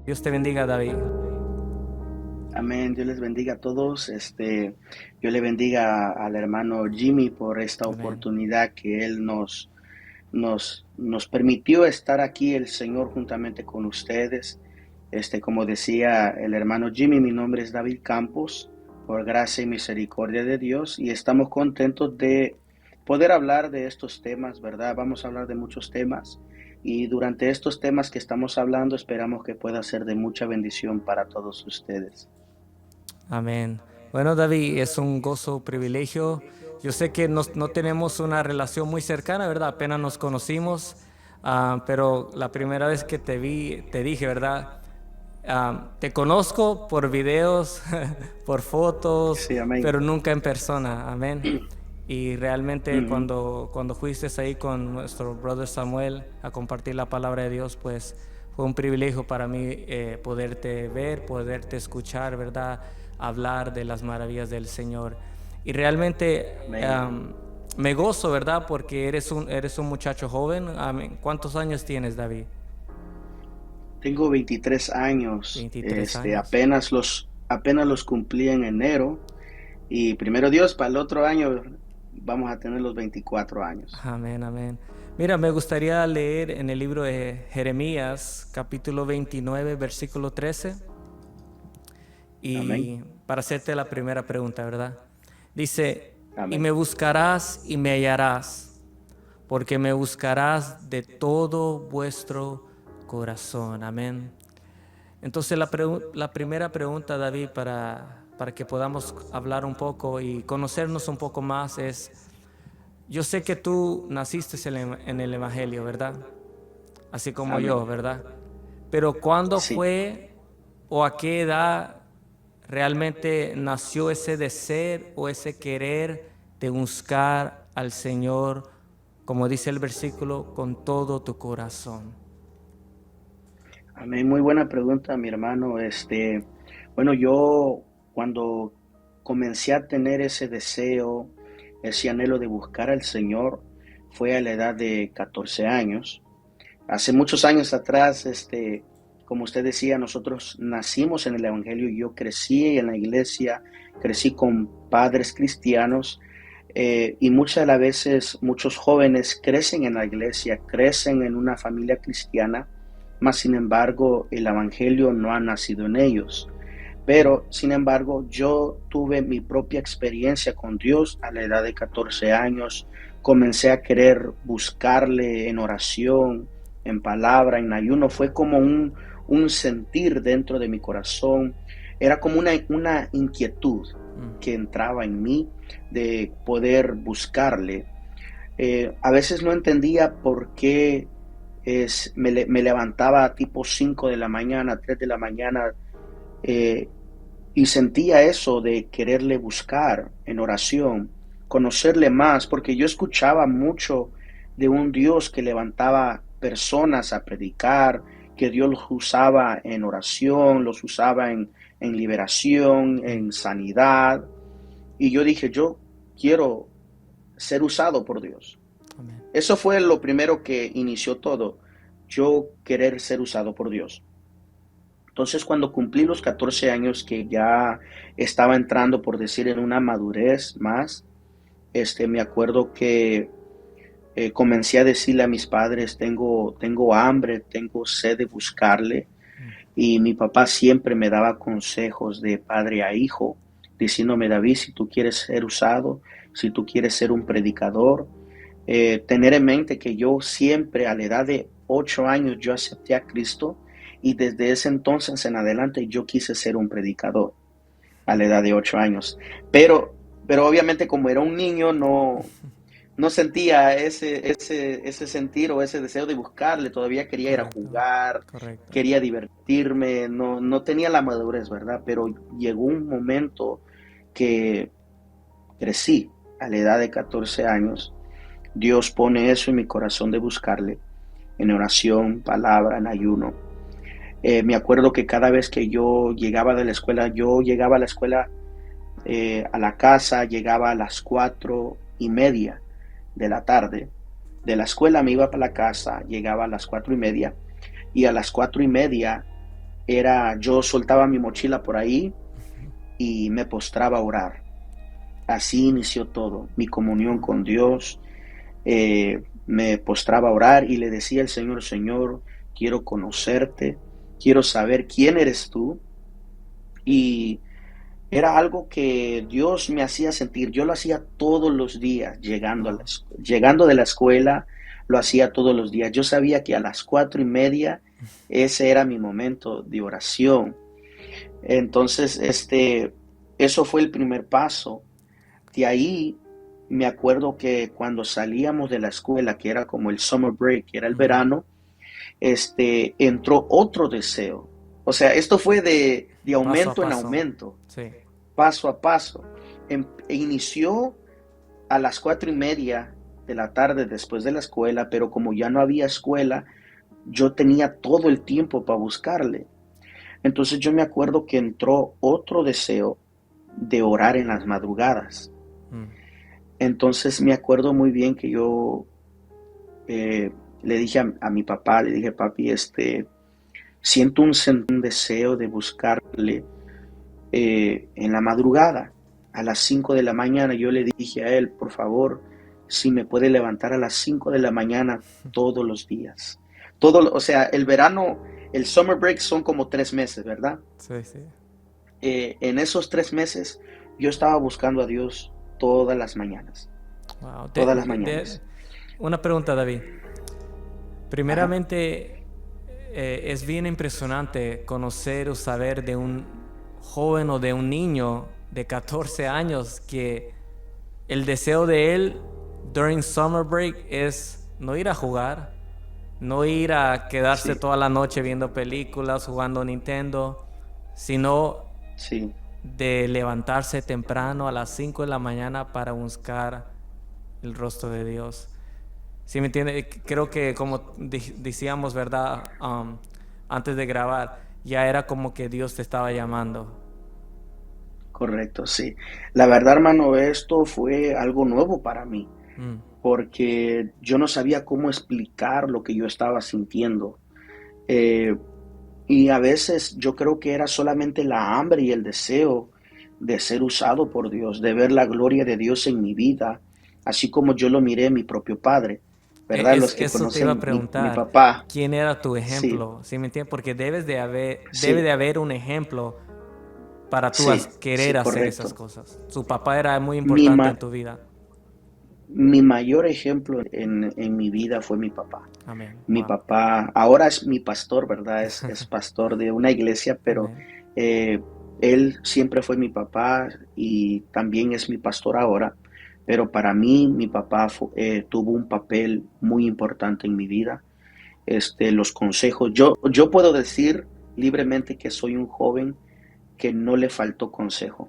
Dios te bendiga, David. Amén, Dios les bendiga a todos. Yo le bendiga al hermano Jimmy por esta Amén. oportunidad que él nos permitió estar aquí, el Señor, juntamente con ustedes. Como decía el hermano Jimmy, mi nombre es David Campos, por gracia y misericordia de Dios, y estamos contentos de poder hablar de estos temas, ¿verdad? Vamos a hablar de muchos temas, y durante estos temas que estamos hablando, esperamos que pueda ser de mucha bendición para todos ustedes. Amén. Bueno, David, es un gozo, privilegio. Yo sé que no tenemos una relación muy cercana, ¿verdad? Apenas nos conocimos, pero la primera vez que te vi, te dije, ¿verdad? Te conozco por videos, por fotos, Sí, amén. pero nunca en persona. Amén. Y realmente Ujú. cuando fuiste ahí con nuestro brother Samuel a compartir la palabra de Dios, pues fue un privilegio para mí poderte ver, poderte escuchar, ¿verdad? Hablar de las maravillas del Señor. Y realmente Amén. me gozo, ¿verdad? Porque eres un muchacho joven. Amén. ¿Cuántos años tienes, David? Tengo 23 años, 23 años. apenas los cumplí en enero y primero Dios, para el otro año vamos a tener los 24 años. Amén, amén. Mira, me gustaría leer en el libro de Jeremías, capítulo 29, versículo 13, Amén. y para hacerte la primera pregunta, ¿verdad? Dice, y Amén. me buscarás y me hallarás, porque me buscarás de todo vuestro corazón. Amén. Entonces la primera pregunta, David, para que podamos hablar un poco y conocernos un poco más es, yo sé que tú naciste en el Evangelio, ¿verdad? Así como Amén. yo, ¿verdad? Pero ¿cuándo Sí. fue o a qué edad realmente nació ese deseo o ese querer de buscar al Señor, como dice el versículo, con todo tu corazón? Amén. Muy buena pregunta, mi hermano. Bueno, yo cuando comencé a tener ese deseo, ese anhelo de buscar al Señor, fue a la edad de 14 años. Hace muchos años atrás, como usted decía, nosotros nacimos en el Evangelio. Yo crecí en la iglesia, crecí con padres cristianos, y muchas de las veces muchos jóvenes crecen en la iglesia, crecen en una familia cristiana, mas sin embargo el Evangelio no ha nacido en ellos. Mm. Pero, sin embargo, yo tuve mi propia experiencia con Dios a la edad de 14 años. Comencé a querer buscarle en oración, en palabra, en ayuno. Fue como un sentir dentro de mi corazón. Era como una inquietud Mm. que entraba en mí de poder buscarle. A veces no entendía por qué me levantaba tipo 5 de la mañana, 3 de la mañana, eh, y sentía eso de quererle buscar en oración, conocerle más, porque yo escuchaba mucho de un Dios que levantaba personas a predicar, que Dios los usaba en oración, los usaba en liberación, Mm. en sanidad. Y yo dije, yo quiero ser usado por Dios. Amén. Eso fue lo primero que inició todo, yo querer ser usado por Dios. Entonces, cuando cumplí los 14 años, que ya estaba entrando, por decir, en una madurez más, me acuerdo que comencé a decirle a mis padres, tengo hambre, tengo sed de buscarle, Mm. y mi papá siempre me daba consejos de padre a hijo, diciéndome, David, si tú quieres ser usado, si tú quieres ser un predicador, tener en mente que yo siempre a la edad de 8 años yo acepté a Cristo, y desde ese entonces en adelante yo quise ser un predicador a la edad de 8 años. Pero, pero obviamente como era un niño no sentía ese sentir o ese deseo de buscarle, todavía quería ir a Correcto, jugar, correcto. quería divertirme, no tenía la madurez, ¿verdad? Pero llegó un momento que crecí a la edad de 14 años. Dios pone eso en mi corazón de buscarle, en oración, palabra, en ayuno. Me acuerdo que cada vez que yo llegaba de la escuela, yo llegaba a la escuela, a la casa, llegaba a las 4:30 de la tarde. De la escuela me iba para la casa, llegaba a las 4:30, y a las 4:30 yo soltaba mi mochila por ahí y me postraba a orar. Así inició todo, mi comunión con Dios. Me postraba a orar y le decía al Señor, Señor, quiero conocerte, quiero saber quién eres tú. Y era algo que Dios me hacía sentir. Yo lo hacía todos los días, Wow. llegando de la escuela, lo hacía todos los días. Yo sabía que a las 4:30 ese era mi momento de oración. Entonces, eso fue el primer paso. De ahí me acuerdo que cuando salíamos de la escuela, que era como el summer break, que era el Ujú. verano, entró otro deseo. O sea, esto fue de Paso a aumento en paso. aumento, Sí. paso a paso. Inició a las 4:30 de la tarde después de la escuela, pero como ya no había escuela, yo tenía todo el tiempo para buscarle. Entonces yo me acuerdo que entró otro deseo de orar en las madrugadas. Mm. Entonces me acuerdo muy bien que yo eh, le dije a mi papá, le dije, papi, siento un deseo de buscarle en la madrugada. A las 5 de la mañana yo le dije a él, por favor, si me puede levantar a las 5 de la mañana todos los días. O sea, el verano, el summer break son como 3 meses, ¿verdad? Sí, sí. En esos 3 meses yo estaba buscando a Dios todas las mañanas, Wow. todas las mañanas. Una pregunta, David. Ajá, Primeramente, es bien impresionante conocer o saber de un joven o de un niño de 14 años que el deseo de él during summer break es no ir a jugar, no ir a quedarse sí, toda la noche viendo películas, jugando Nintendo, sino sí, de levantarse temprano a las 5 de la mañana para buscar el rostro de Dios. ¿Sí me entiende? Creo que como decíamos, ¿verdad? Antes de grabar, ya era como que Dios te estaba llamando. correcto, sí. La verdad, hermano, esto fue algo nuevo para mí, Mm. porque yo no sabía cómo explicar lo que yo estaba sintiendo. Eh, y a veces yo creo que era solamente la hambre y el deseo de ser usado por Dios, de ver la gloria de Dios en mi vida, así como yo lo miré en mi propio padre, ¿verdad? Los que Eso te iba a conocen mi preguntar. papá, ¿Quién era tu sí, ejemplo? ¿Sí me entiendes? Porque debe sí, de haber un ejemplo para tú sí, sí, querer hacer esas correcto. cosas. Su papá era muy Mi, importante ma- en tu vida. mi mayor ejemplo en mi vida fue mi papá. Amén. Mi Wow. papá ahora es mi pastor, ¿verdad? Es pastor de una iglesia, pero Amén. eh, él siempre fue mi papá y también es mi pastor ahora. Pero para mí, mi papá tuvo un papel muy importante en mi vida. Los consejos, yo puedo decir libremente que soy un joven que no le faltó consejo.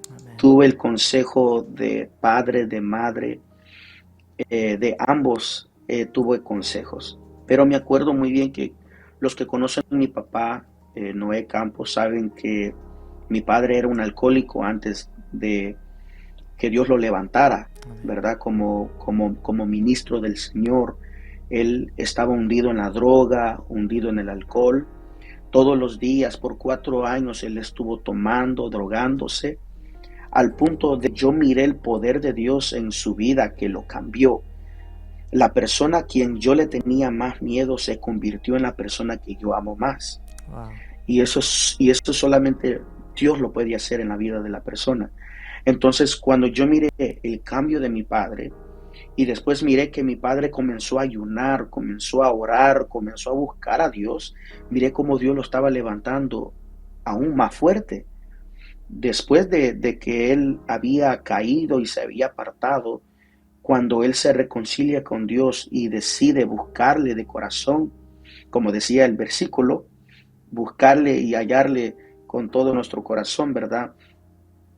Amén. Tuve el consejo de padre, de madre, de ambos tuve consejos. Pero me acuerdo muy bien que los que conocen a mi papá, Noé Campos, saben que mi padre era un alcohólico antes de que Dios lo levantara, Amén. ¿verdad? Como ministro del Señor. Él estaba hundido en la droga, hundido en el alcohol. Todos los días, por 4 años, él estuvo tomando, drogándose, al punto de yo miré el poder de Dios en su vida que lo cambió. La persona a quien yo le tenía más miedo se convirtió en la persona que yo amo más. Wow. Y eso solamente Dios lo puede hacer en la vida de la persona. Entonces, cuando yo miré el cambio de mi padre y después miré que mi padre comenzó a ayunar, comenzó a orar, comenzó a buscar a Dios, miré cómo Dios lo estaba levantando aún más fuerte. Después de que él había caído y se había apartado, cuando él se reconcilia con Dios y decide buscarle de corazón, como decía el versículo, buscarle y hallarle con todo nuestro corazón, ¿verdad?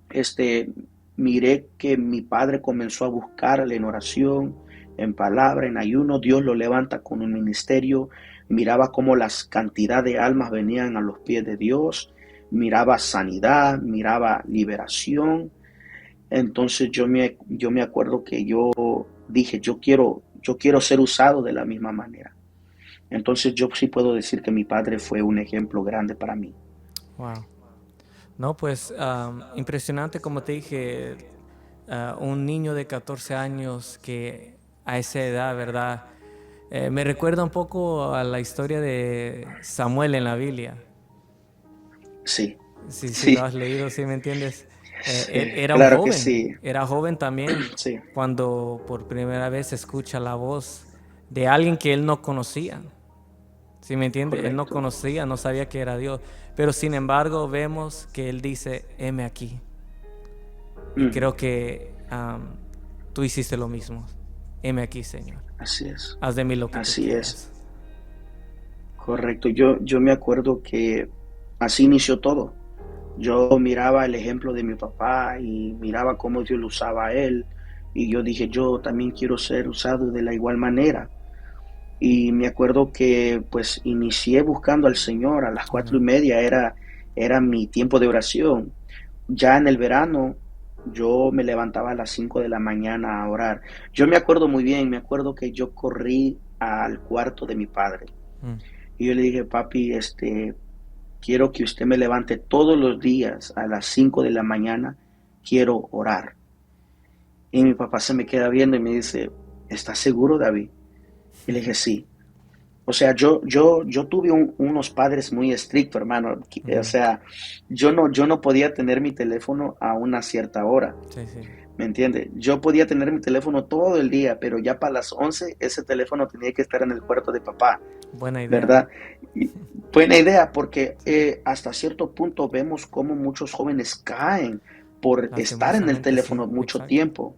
Este, Miré que mi padre comenzó a buscarle en oración, en palabra, en ayuno. Dios lo levanta con un ministerio. Miraba cómo las cantidad de almas venían a los pies de Dios. Miraba sanidad, miraba liberación. Entonces yo me acuerdo que yo dije, yo quiero ser usado de la misma manera. Entonces yo sí puedo decir que mi padre fue un ejemplo grande para mí. Wow. No, pues impresionante, como te dije, un niño de 14 años que a esa edad, ¿verdad? Me recuerda un poco a la historia de Samuel en la Biblia. Sí, Si lo sí, has leído, ¿sí me entiendes? Él sí, claro que sí, era joven también sí, cuando por primera vez escucha la voz de alguien que él no conocía. ¿Sí me entiende? Él no correcto. conocía, no sabía que era Dios. Pero sin embargo vemos que él dice, heme aquí. Y Ujú, creo que tú hiciste lo mismo. Heme aquí, Señor. Haz de mí lo que tú así es, quieras. correcto. Yo me acuerdo que así inició todo. Yo miraba el ejemplo de mi papá y miraba cómo Dios lo usaba a él. Y yo dije, yo también quiero ser usado de la igual manera. Y me acuerdo que pues inicié buscando al Señor a las cuatro y Amén. media, era mi tiempo de oración. Ya en el verano yo me levantaba a las 5 de la mañana a orar. Yo me acuerdo muy bien, me acuerdo que yo corrí al cuarto de mi padre Mm. y yo le dije, papi, quiero que usted me levante todos los días a las 5 de la mañana, quiero orar. Y mi papá se me queda viendo y me dice, ¿estás seguro, David? Y le dije, sí. O sea, yo tuve unos padres muy estrictos, hermano. O Ujú. sea, yo no podía tener mi teléfono a una cierta hora. Sí, sí. ¿Me entiende? Yo podía tener mi teléfono todo el día, pero ya para las 11 ese teléfono tenía que estar en el cuarto de papá, Buena idea. ¿verdad? Y buena idea, porque hasta cierto punto vemos cómo muchos jóvenes caen por estar en el Lastimosamente, sí. teléfono mucho Exacto. tiempo.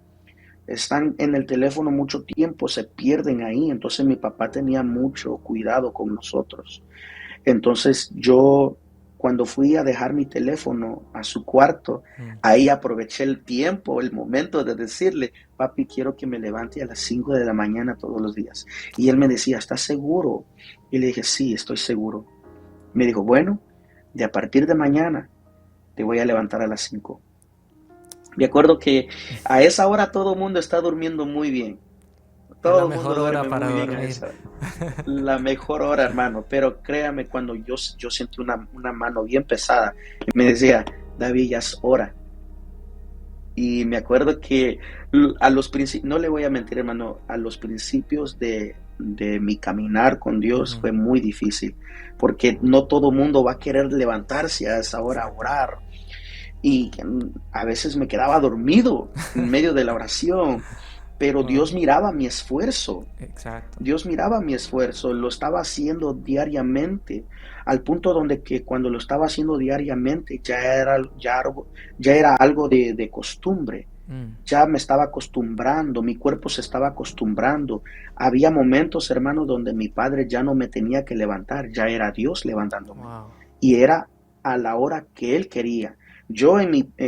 Están en el teléfono mucho tiempo, se pierden ahí. Entonces mi papá tenía mucho cuidado con nosotros. Entonces yo, cuando fui a dejar mi teléfono a su cuarto, Mm. ahí aproveché el tiempo, el momento de decirle, papi, quiero que me levante a las 5 de la mañana todos los días. Y él me Wow. decía, ¿estás seguro? Y le dije, sí, estoy seguro. Me dijo, bueno, de a partir de mañana te voy a levantar a las 5. Me acuerdo que a esa hora todo el mundo está durmiendo muy bien. Es la Todo el mundo mejor hora duerme para muy bien a dormir. esa hora. La mejor hora, hermano. Pero créame, cuando yo sentí una mano bien pesada, me decía, David, ya es hora. Y me acuerdo que a los principios, no le voy a mentir, hermano, a los principios de mi caminar con Dios Ujú. fue muy difícil, porque no todo mundo va a querer levantarse a esa hora a Exacto. orar. Y a veces me quedaba dormido en medio de la oración, pero Wow. Dios miraba mi esfuerzo. Exacto. Dios miraba mi esfuerzo, lo estaba haciendo diariamente, al punto donde que cuando lo estaba haciendo diariamente ya era algo de costumbre. Mm. Ya me estaba acostumbrando, mi cuerpo se estaba acostumbrando. Había momentos, hermano, donde mi padre ya no me tenía que levantar, ya era Dios levantándome. Wow. Y era a la hora que Él quería. Yo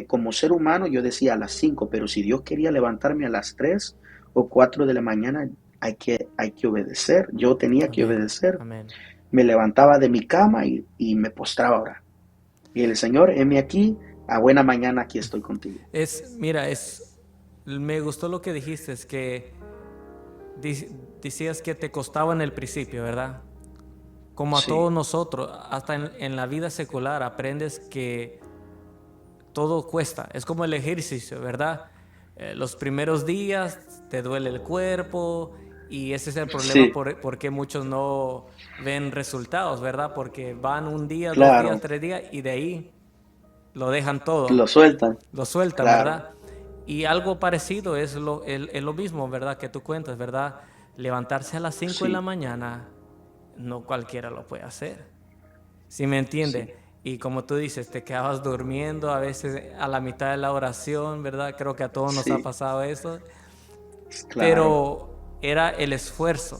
como ser humano, yo decía a las 5, pero si Dios quería levantarme a las 3 o 4 de la mañana, hay que obedecer. Yo tenía que Amén. obedecer. Amén. Me levantaba de mi cama y me postraba a orar. Y el Señor, heme aquí, a buena mañana aquí estoy contigo. Mira, me gustó lo que dijiste, es que decías que te costaba en el principio, ¿verdad? Como a Sí, todos nosotros, hasta en la vida secular aprendes que todo cuesta. Es como el ejercicio, ¿verdad? Los primeros días te duele el cuerpo y ese es el problema sí, por qué muchos no ven resultados, ¿verdad? Porque van un día, 2 días, claro, 3 días y de ahí lo dejan todo, lo sueltan, lo sueltan, claro, ¿verdad? Y algo parecido es lo mismo, ¿verdad? Que tú cuentas, ¿verdad? Levantarse a las 5 de la sí, mañana, no cualquiera lo puede hacer. ¿Sí me entiende? sí, Y como tú dices, te quedabas durmiendo a veces a la mitad de la oración, ¿verdad? Creo que a todos nos ha sí, pasado eso. claro, Pero era el esfuerzo,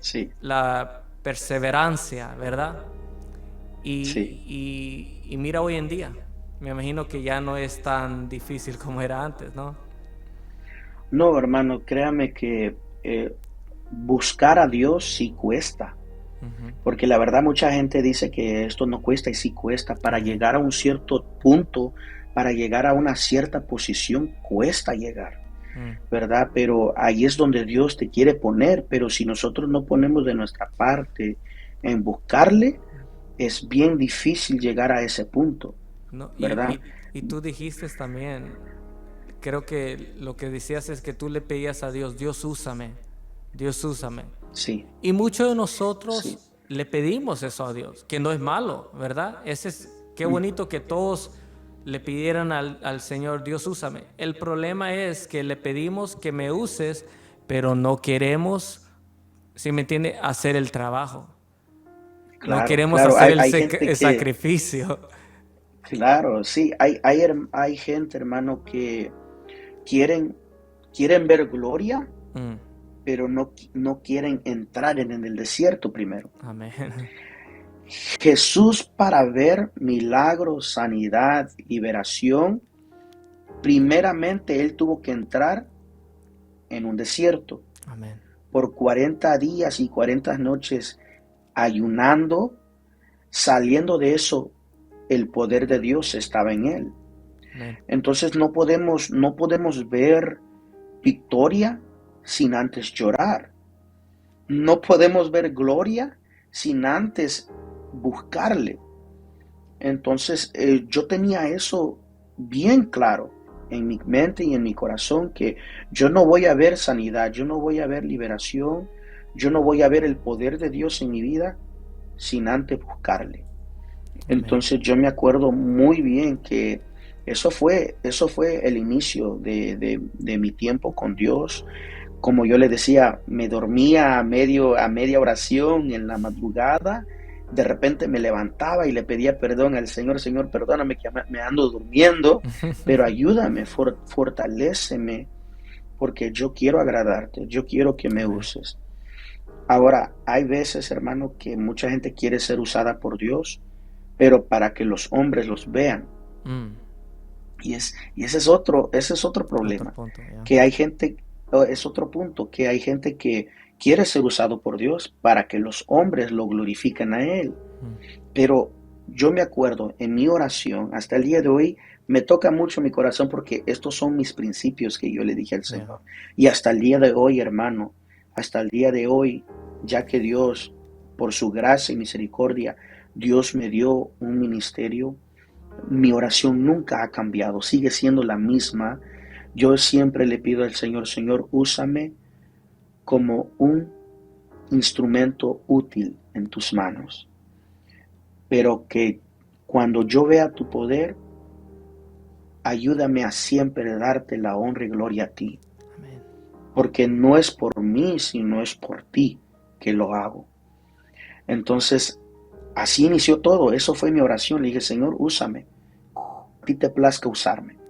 sí, la perseverancia, ¿verdad? sí. Y mira hoy en día, me imagino que ya no es tan difícil como era antes, ¿no? No, hermano, créame que buscar a Dios sí cuesta, Ujú. porque la verdad mucha gente dice que esto no cuesta y sí cuesta. Para Amén. llegar a un cierto punto, para llegar a una cierta posición, cuesta llegar. Mm. ¿verdad? Pero ahí es donde Dios te quiere poner, pero si nosotros no ponemos de nuestra parte en buscarle, es bien difícil llegar a ese punto, No, ¿verdad? y tú dijiste también, creo que lo que decías es que tú le pedías a Dios, Dios úsame, Dios úsame. Sí, Y muchos de sí. nosotros le pedimos eso a Dios, que no es malo, ¿verdad? Qué Mm, bonito que todos le pidieran al Señor, Dios úsame. El problema es que le pedimos que me uses, pero no queremos, si me entiende, hacer el trabajo. No claro, queremos claro. hacer Hay gente el que, sacrificio. claro, sí, hay gente, hermano, que quieren, quieren ver gloria, Mm, pero no quieren entrar en el desierto primero. amén. Jesús, para ver milagros, sanidad, liberación, primeramente él tuvo que entrar en un desierto Amén. por 40 días y 40 noches ayunando. Saliendo de eso, el poder de Dios estaba en él. Amén. Entonces no podemos ver victoria sin antes llorar. No podemos ver gloria sin antes buscarle. Entonces yo tenía eso bien claro en mi mente y en mi corazón, que yo no voy a ver sanidad, yo no voy a ver liberación, yo no voy a ver el poder de Dios en mi vida sin antes buscarle. Amén. Entonces yo me acuerdo muy bien que eso fue el inicio de mi tiempo con Dios. Como yo le decía, me dormía a media oración en la madrugada. De repente me levantaba y le pedía perdón al Señor: Señor, perdóname que me ando durmiendo, pero ayúdame, fortaléceme, porque yo quiero agradarte, yo quiero que me Amén. uses. Ahora, hay veces, hermano, que mucha gente quiere ser usada por Dios, pero para que los hombres los vean. Mm, Y ese es otro otro problema, punto, ya. que hay gente, es otro punto, que hay gente que quiere ser usado por Dios para que los hombres lo glorifiquen a Él. Mm, Pero yo me acuerdo en mi oración, hasta el día de hoy, me toca mucho mi corazón porque estos son mis principios que yo le dije al ya. Señor. Y hasta el día de hoy, hermano, hasta el día de hoy, ya que Dios, por su gracia y misericordia, Dios me dio un ministerio, mi oración nunca ha cambiado, sigue siendo la misma. Yo siempre le pido al Señor: Señor, úsame como un instrumento útil en tus manos, pero que cuando yo vea tu poder, ayúdame a siempre darte la honra y gloria a ti, Amén. porque no es por mí, sino es por ti que lo hago. Entonces, así inició todo, eso fue mi oración. Le dije: Señor, úsame, a ti te plazca usarme.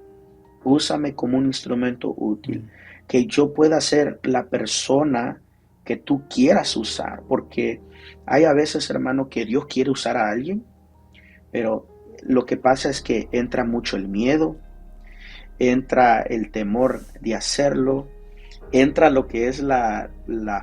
Úsame como un instrumento útil, Mm, que yo pueda ser la persona que tú quieras usar, porque hay a veces, hermano, que Dios quiere usar a alguien, pero lo que pasa es que entra mucho el miedo, entra el temor de hacerlo, entra lo que es la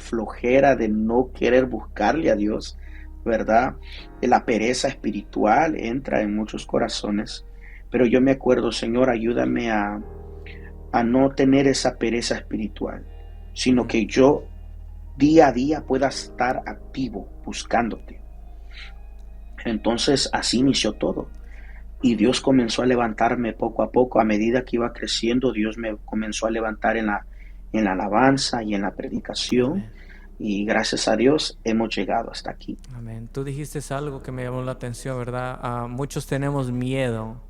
flojera de no querer buscarle a Dios, ¿verdad? La pereza espiritual entra en muchos corazones, pero yo me acuerdo: Señor, ayúdame a no tener esa pereza espiritual, sino mm, que yo día a día pueda estar activo buscándote. Entonces así inició todo. Y Dios comenzó a levantarme poco a poco, a medida que iba creciendo. Dios me comenzó a levantar en la alabanza y en la predicación. amén. Y gracias a Dios hemos llegado hasta aquí. Amén. Tú dijiste algo que me llamó la atención, ¿verdad? Muchos tenemos miedo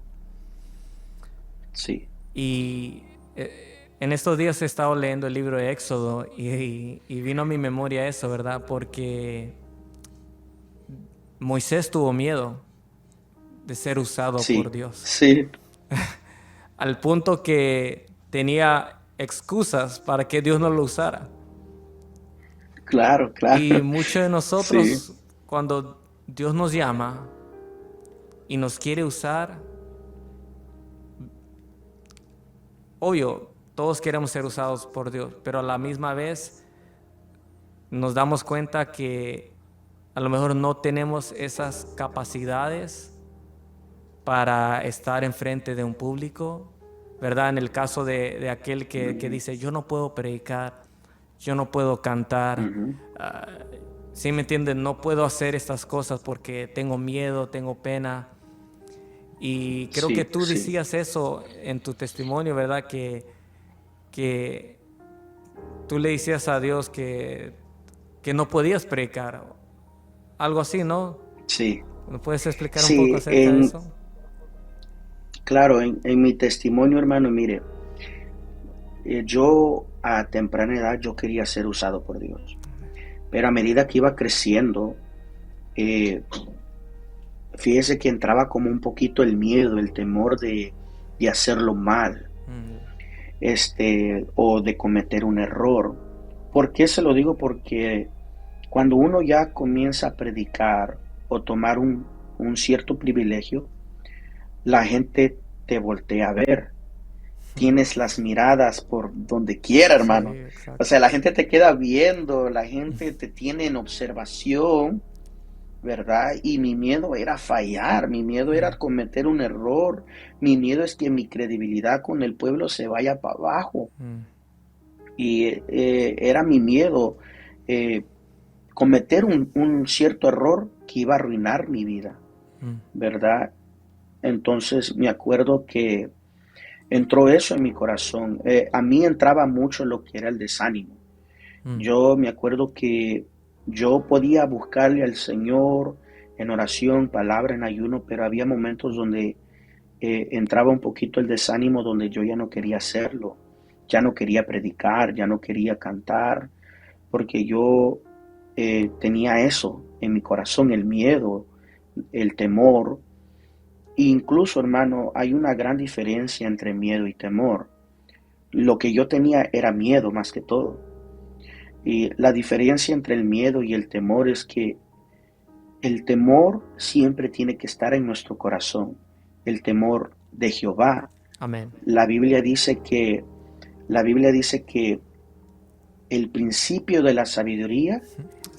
Sí, y en estos días he estado leyendo el libro de Éxodo y vino a mi memoria eso, ¿verdad? Porque Moisés tuvo miedo de ser usado por sí, Dios, sí, al punto que tenía excusas para que Dios no lo usara. claro, Y claro, muchos de sí, nosotros, cuando Dios nos llama y nos quiere usar, obvio, todos queremos ser usados por Dios, pero a la misma vez nos damos cuenta que a lo mejor no tenemos esas capacidades para estar enfrente de un público, ¿verdad? En el caso de aquel que dice, yo no puedo predicar, yo no puedo cantar, Ujú. ah, ¿sí me entienden? No puedo hacer estas cosas porque tengo miedo, tengo pena. Y creo que Sí, tú sí, decías eso en tu testimonio, ¿verdad? Que tú le decías a Dios que no podías predicar, algo así, ¿no? sí, ¿Me puedes explicar un poco sí, acerca de eso? claro, en mi testimonio, hermano, mire, yo a temprana edad yo quería ser usado por Dios, pero a medida que iba creciendo, eh, fíjese que entraba como un poquito el miedo, el temor de hacerlo mal, Mm, o de cometer un error. ¿Por qué se lo digo? Porque cuando uno ya comienza a predicar o tomar un cierto privilegio, la gente te voltea a ver. Tienes las miradas por donde quiera, sí, hermano. O exacto. sea, la gente te queda viendo, la gente te tiene en observación, ¿verdad? Y mi miedo era fallar, mi miedo era Mm, cometer un error, mi miedo es que mi credibilidad con el pueblo se vaya para abajo. mm, Y era mi miedo eh, cometer un cierto error que iba a arruinar mi vida, mm, ¿verdad? Entonces me acuerdo que entró eso en mi corazón. A mí entraba mucho lo que era el desánimo. mm, Yo me acuerdo que yo podía buscarle al Señor en oración, palabra, en ayuno, pero había momentos donde entraba un poquito el desánimo, donde yo ya no quería hacerlo, ya no quería predicar, ya no quería cantar, porque yo tenía eso en mi corazón, el miedo, el temor. E incluso, hermano, hay una gran diferencia entre miedo y temor. Lo que yo tenía era miedo más que todo. Y la diferencia entre el miedo y el temor es que el temor siempre tiene que estar en nuestro corazón. El temor de Jehová. amén. La Biblia dice que la Biblia dice que el principio de la sabiduría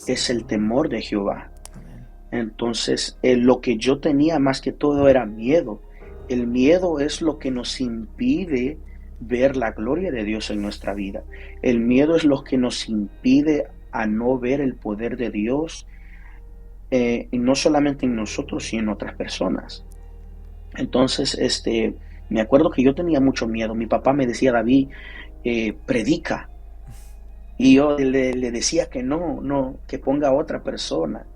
es el Exactamente. temor de Jehová. Amén. Entonces, lo que yo tenía más que todo era miedo. El miedo es lo que nos impide ver la gloria de Dios en nuestra vida. El miedo es lo que nos impide a no ver el poder de Dios, y no solamente en nosotros, sino en otras personas. Entonces, me acuerdo que yo tenía mucho miedo. Mi papá me decía, David, predica. Y yo le decía que no, no, que ponga a otra persona.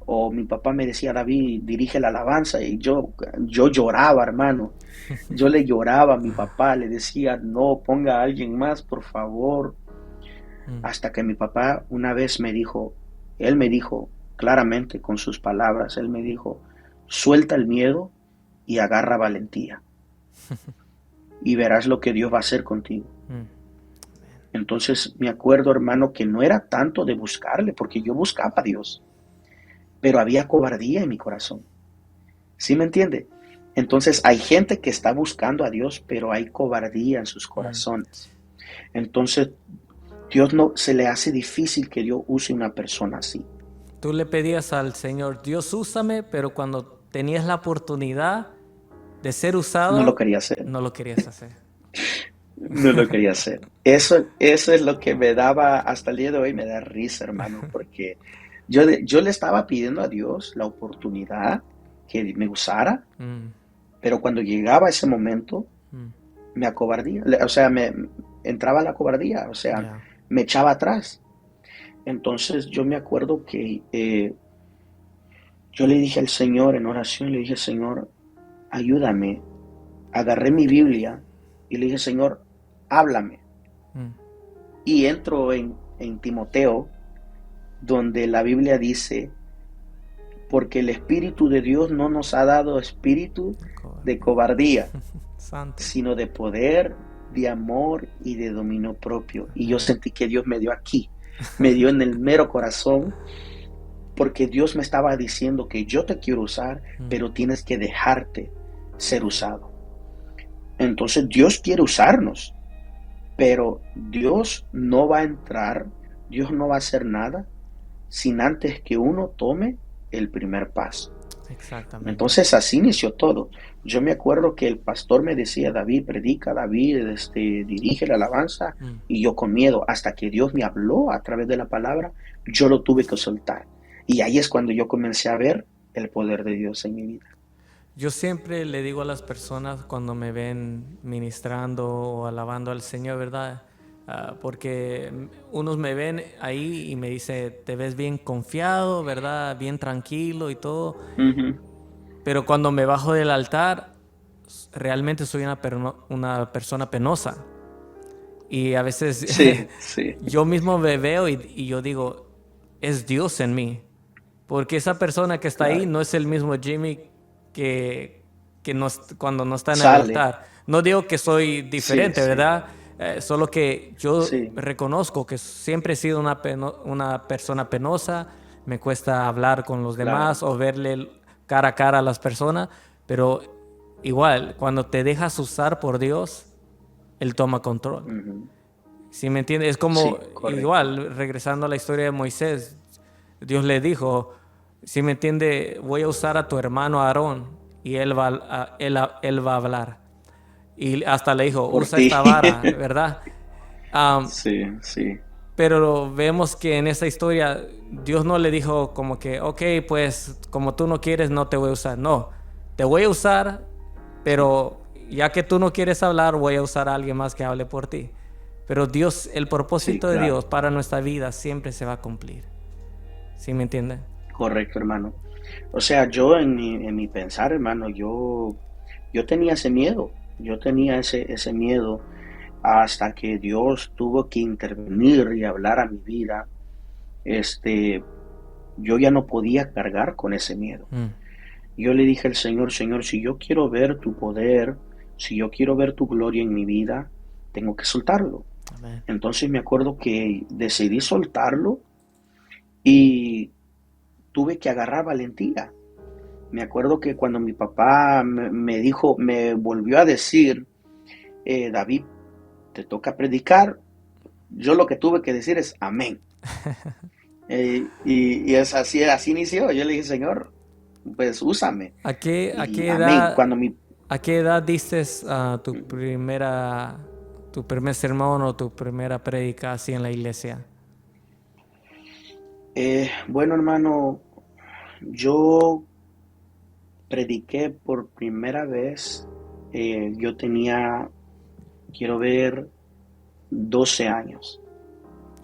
O mi papá me decía, David, dirige la alabanza. Y yo lloraba, hermano. Yo le lloraba a mi papá, le decía, no, ponga a alguien más, por favor. Mm, Hasta que mi papá una vez me dijo, él me dijo claramente con sus palabras, él me dijo, suelta el miedo y agarra valentía. Y verás lo que Dios va a hacer contigo. mm, Entonces me acuerdo, hermano, que no era tanto de buscarle, porque yo buscaba a Dios, pero había cobardía en mi corazón. ¿Sí me entiende? Entonces hay gente que está buscando a Dios, pero hay cobardía en sus mm. corazones. Entonces Dios no se le hace difícil que Dios use una persona así. Tú le pedías al Señor, Dios úsame, pero cuando tenías la oportunidad de ser No lo usado, quería hacer. no lo querías hacer. No lo quería hacer. Eso es lo que me daba, hasta el día de hoy me da risa, hermano, porque yo le estaba pidiendo a Dios la oportunidad que me usara, Mm, pero cuando llegaba ese momento, mm, me acobardía, o sea, me entraba la cobardía, o sea, ya. me echaba atrás. Entonces yo me acuerdo que yo le dije al Señor en oración, le dije, Señor, ayúdame. Agarré mi Biblia y le dije, Señor, háblame. Mm, Y entro en Timoteo, donde la Biblia dice, porque el Espíritu de Dios no nos ha dado espíritu de cobardía. cobardía, Santo. sino de poder, de amor y de dominio propio. Y yo Amén. sentí que Dios me dio aquí, me dio en el mero corazón, porque Dios me estaba diciendo que yo te quiero usar, Mm, pero tienes que dejarte ser usado. Entonces Dios quiere usarnos, pero Dios no va a entrar, Dios no va a hacer nada sin antes que uno tome el primer paso. exactamente. Entonces así inició todo. Yo me acuerdo que el pastor me decía, David, predica, David, dirige la alabanza, Mm. y yo con miedo, hasta que Dios me habló a través de la palabra, yo lo tuve que soltar. Y ahí es cuando yo comencé a ver el poder de Dios en mi vida. Yo siempre le digo a las personas cuando me ven ministrando o alabando al Señor, ¿verdad? Porque unos me ven ahí y me dice, te ves bien confiado, ¿verdad? Bien tranquilo y todo. Ujú. Pero cuando me bajo del altar, realmente soy una persona penosa. Y a veces Sí, sí, yo mismo me veo y yo digo, es Dios en mí. Porque esa persona que está ahí claro. no es el mismo Jimmy que no, cuando no está en el Sale, altar. No digo que soy sí, diferente, sí, ¿verdad? Solo que yo sí, reconozco que siempre he sido una persona penosa. Me cuesta hablar con los claro. demás o verle cara a cara a las personas. Pero igual, cuando te dejas usar por Dios, Él toma control. Ujú. ¿Sí me entiendes? Es como, Sí, correcto. igual, regresando a la historia de Moisés, Dios le dijo, si me entiende, voy a usar a tu hermano Aarón y él va a hablar. Y hasta le dijo, Por usa ti. esta vara, ¿verdad? Am, Sí, sí, pero vemos que en esta historia Dios no le dijo como que, ok, pues como tú no quieres, no te voy a usar. No, te voy a usar, sí, pero ya que tú no quieres hablar, voy a usar a alguien más que hable por ti. Pero Dios, el sí, propósito de claro. Dios para nuestra vida siempre se va a cumplir. ¿Sí me entienden? Correcto, hermano. O sea, yo en mi pensar, hermano, yo tenía ese miedo. Yo tenía ese miedo hasta que Dios tuvo que intervenir y hablar a mi vida. Este, yo ya no podía cargar con ese miedo. Mm, Yo le dije al Señor, Señor, si yo quiero ver tu poder, si yo quiero ver tu gloria en mi vida, tengo que soltarlo. amén. Entonces me acuerdo que decidí soltarlo y tuve que agarrar valentía. Me acuerdo que cuando mi papá me dijo, me volvió a decir, David, te toca predicar, yo lo que tuve que decir es amén. Y es así, así inició. Yo le dije, Señor, pues úsame. A Y qué amén. edad, a qué edad diste tu primer sermón o tu primera prédica así en la iglesia? Bueno, hermano, yo prediqué por primera vez, yo tenía, quiero ver, 12 años.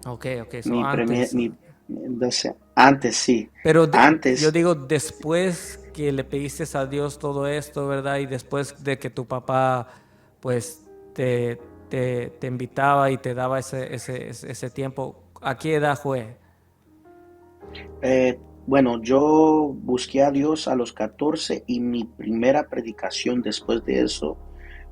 Ok, ok, so Mi primer, antes. mi, 12 antes sí, Pero yo antes, digo, después que le pediste a Dios todo esto, ¿verdad? Y después de que tu papá, pues, te invitaba y te daba ese tiempo, ¿a qué edad fue? bueno, yo busqué a Dios a los 14 y mi primera predicación después de eso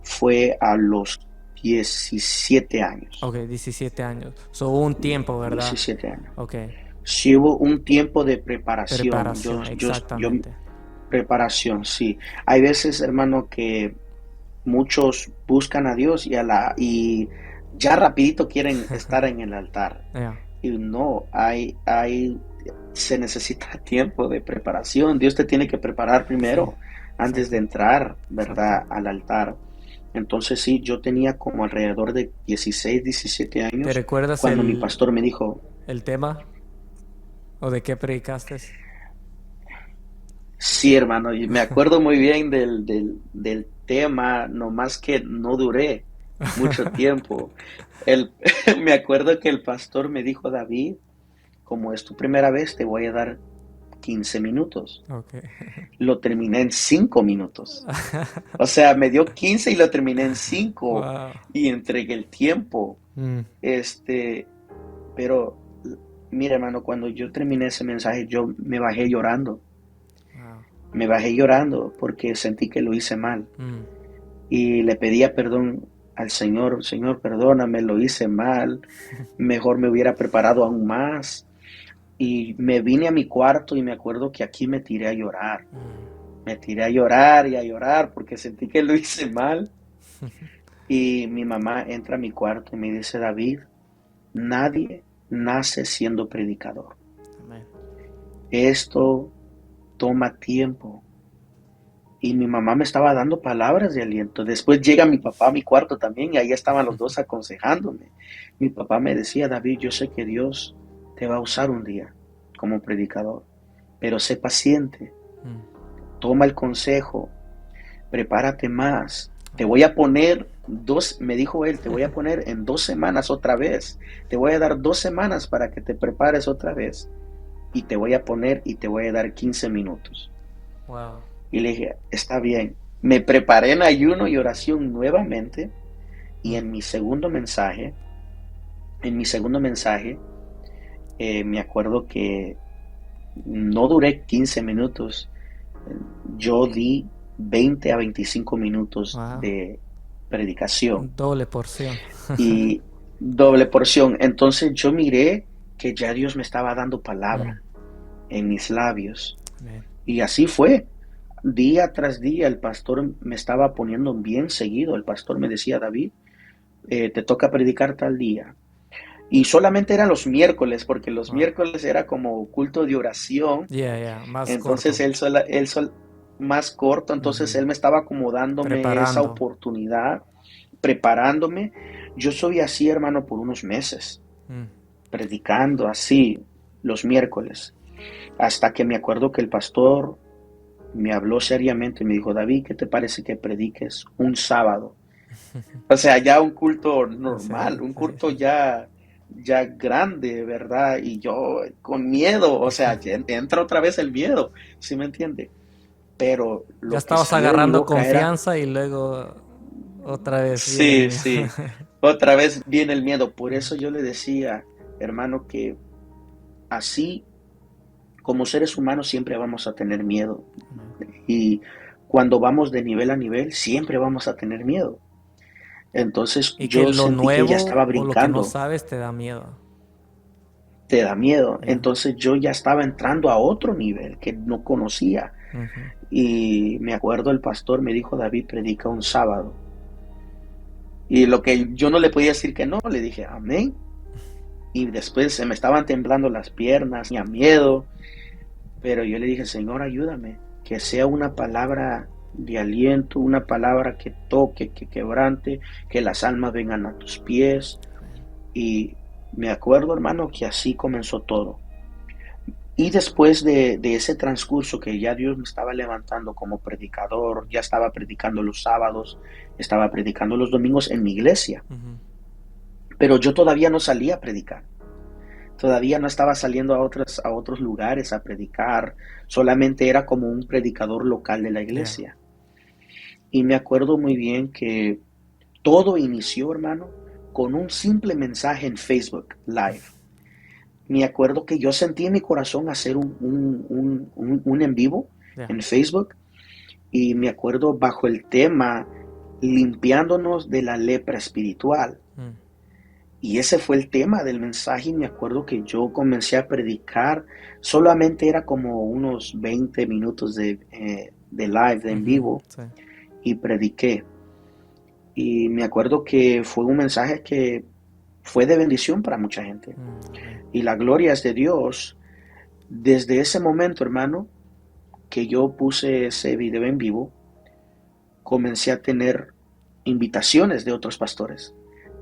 fue a los 17 años. Ok, 17 años. So, hubo un tiempo, ¿verdad? 17 años. Ok, Sí hubo un tiempo de preparación. preparación, exactamente. Preparación, sí. Hay veces, hermano, que muchos buscan a Dios y ya rapidito quieren estar en el altar. Yeah. Y no, se necesita tiempo de preparación. Dios te tiene que preparar Sí, primero antes de exacto, entrar, ¿verdad?, exacto. al altar. Entonces sí, yo tenía como alrededor de 16, 17 ¿Te años recuerdas cuando mi pastor me dijo, el tema o de qué predicaste? sí, hermano, y me acuerdo muy bien del tema, nomás que no duré mucho tiempo. El, me acuerdo que el pastor me dijo, David, como es tu primera vez, te voy a dar 15 minutos. Ok. Lo terminé en 5 minutos. O sea, me dio 15 y lo terminé en 5 Wow. y entregué el tiempo. Mm, Este, pero mira, hermano, cuando yo terminé ese mensaje, yo me bajé llorando. wow. Me bajé llorando porque sentí que lo hice mal. Mm. Y le pedía perdón al Señor, Señor, perdóname, lo hice mal, mejor me hubiera preparado aún más. Y me vine a mi cuarto y me acuerdo que aquí me tiré a llorar. Mm. Me tiré a llorar y a llorar porque sentí que lo hice mal. Y mi mamá entra a mi cuarto y me dice, David, nadie nace siendo predicador. Amén. Esto toma tiempo. y mi mamá me estaba dando palabras de aliento. Después llega mi papá a mi cuarto también y ahí estaban los dos aconsejándome. Mi papá me decía, David, yo sé que Dios te va a usar un día como predicador, pero sé paciente, Mm. toma el consejo, prepárate más. Te Amén. voy a poner me dijo él, te voy a poner en 2 semanas otra vez. Te voy a dar 2 semanas para que te prepares otra vez. Y te voy a poner y te voy a dar 15 minutos. Wow. Y le dije, está bien. Me preparé en ayuno y oración nuevamente. Y Mm. en mi segundo mensaje, me acuerdo que no duré 15 minutos. Yo di 20 a 25 minutos Wow. de predicación Doble porción. y doble porción. Entonces yo miré que ya Dios me estaba dando Mm. palabra en mis labios. Amén. Y así fue. Día tras día el pastor me estaba poniendo bien seguido. El pastor me decía, David, te toca predicar tal día. Y solamente eran los miércoles, porque los Wow. miércoles era como culto de oración. Yeah, yeah. Más Entonces corto. más corto, entonces Ujú. él me estaba acomodándome esa Preparando. oportunidad, preparándome. Yo soy así, hermano, por unos meses, Mm. predicando así los miércoles, hasta que me acuerdo que el pastor me habló seriamente y me dijo, David, ¿qué te parece que prediques un sábado? O sea, ya un culto Sí, normal, un sí, culto sí. ya grande, ¿verdad? Y yo con miedo, o sea, entra otra vez el miedo, ¿sí me entiende? Pero Ya lo que estabas salió de mi agarrando boca era, confianza y luego otra vez viene el sí, miedo. sí, otra vez viene el miedo. Por eso yo le decía, hermano, que así como seres humanos siempre vamos a tener miedo. Amén. Y cuando vamos de nivel a nivel, siempre vamos a tener miedo. Entonces Y que yo lo sentí que ya estaba nuevo o lo que no brincando, sabes te da miedo. te da miedo. Yeah. Entonces yo ya estaba entrando a otro nivel que no conocía. Ujú. Y me acuerdo el pastor me dijo, David, predica un sábado. Y lo que yo no le podía decir que no, le dije, amén. Y después se me estaban temblando las piernas, tenía miedo, pero yo le dije, Señor, ayúdame, que sea una palabra de aliento, una palabra que toque, que quebrante, que las almas vengan a tus pies. Y me acuerdo, hermano, que así comenzó todo. Y después de ese transcurso que ya Dios me estaba levantando como predicador, ya estaba predicando los sábados, estaba predicando los domingos en mi iglesia, Ujú. pero yo todavía no salía a predicar. Todavía no estaba saliendo a otros lugares a predicar, solamente era como un predicador local de la Yeah. iglesia. Y me acuerdo muy bien que todo inició, hermano, con un simple mensaje en Facebook Live. Me acuerdo que yo sentí en mi corazón hacer un en vivo Yeah. en Facebook y me acuerdo bajo el tema limpiándonos de la lepra espiritual. Mm. Y ese fue el tema del mensaje y me acuerdo que yo comencé a predicar, solamente era como unos 20 minutos de live, de en Ujú. vivo, Sí. y prediqué. Y me acuerdo que fue un mensaje que fue de bendición para mucha gente. Mm. Amén. Y la gloria es de Dios. Desde ese momento, hermano, que yo puse ese video en vivo, comencé a tener invitaciones de otros pastores,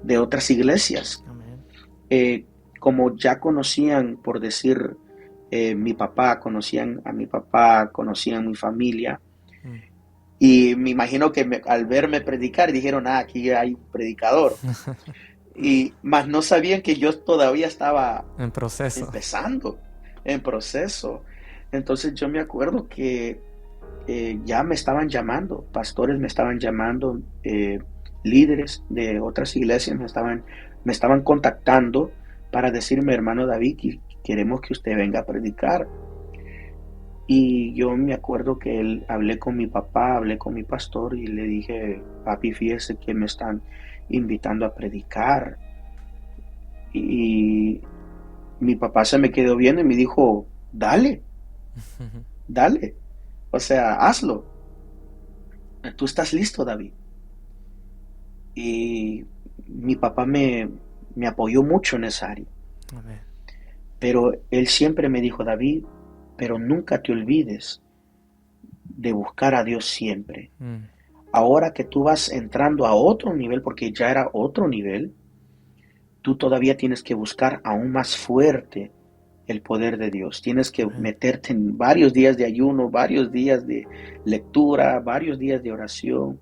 de otras iglesias, Amén. eh, como ya conocían, por decir, mi papá, conocían a mi papá, conocían mi familia, Mm. y me imagino que al verme predicar dijeron, ah, aquí hay un predicador, y más no sabían que yo todavía estaba En proceso. empezando, en proceso. Entonces yo me acuerdo que ya me estaban llamando, pastores me estaban llamando, líderes de otras iglesias me estaban contactando para decirme, hermano David, queremos que usted venga a predicar. Y yo me acuerdo que hablé con mi papá, hablé con mi pastor y le dije, papi, fíjese que me están invitando a predicar. Y mi papá se me quedó viendo y me dijo, dale, dale, o sea, hazlo. Tú estás listo, David. Y mi papá me apoyó mucho en esa área. Amén. Pero él siempre me dijo, David, pero nunca te olvides de buscar a Dios siempre. Mm. Ahora que tú vas entrando a otro nivel, porque ya era otro nivel, tú todavía tienes que buscar aún más fuerte el poder de Dios. Tienes que Amén. meterte en varios días de ayuno, varios días de lectura, varios días de oración.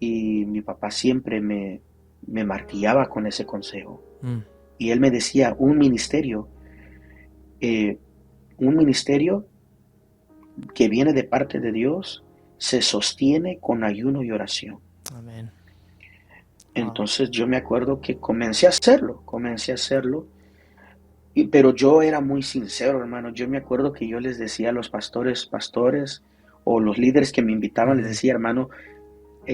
Y mi papá siempre me martillaba con ese consejo. Mm. Y él me decía, eh, un ministerio que viene de parte de Dios se sostiene con ayuno y oración. Amén. Wow. Entonces yo me acuerdo que comencé a hacerlo, pero yo era muy sincero, hermano. Yo me acuerdo que yo les decía a los pastores, o los líderes que me invitaban, les Ujú. decía, hermano,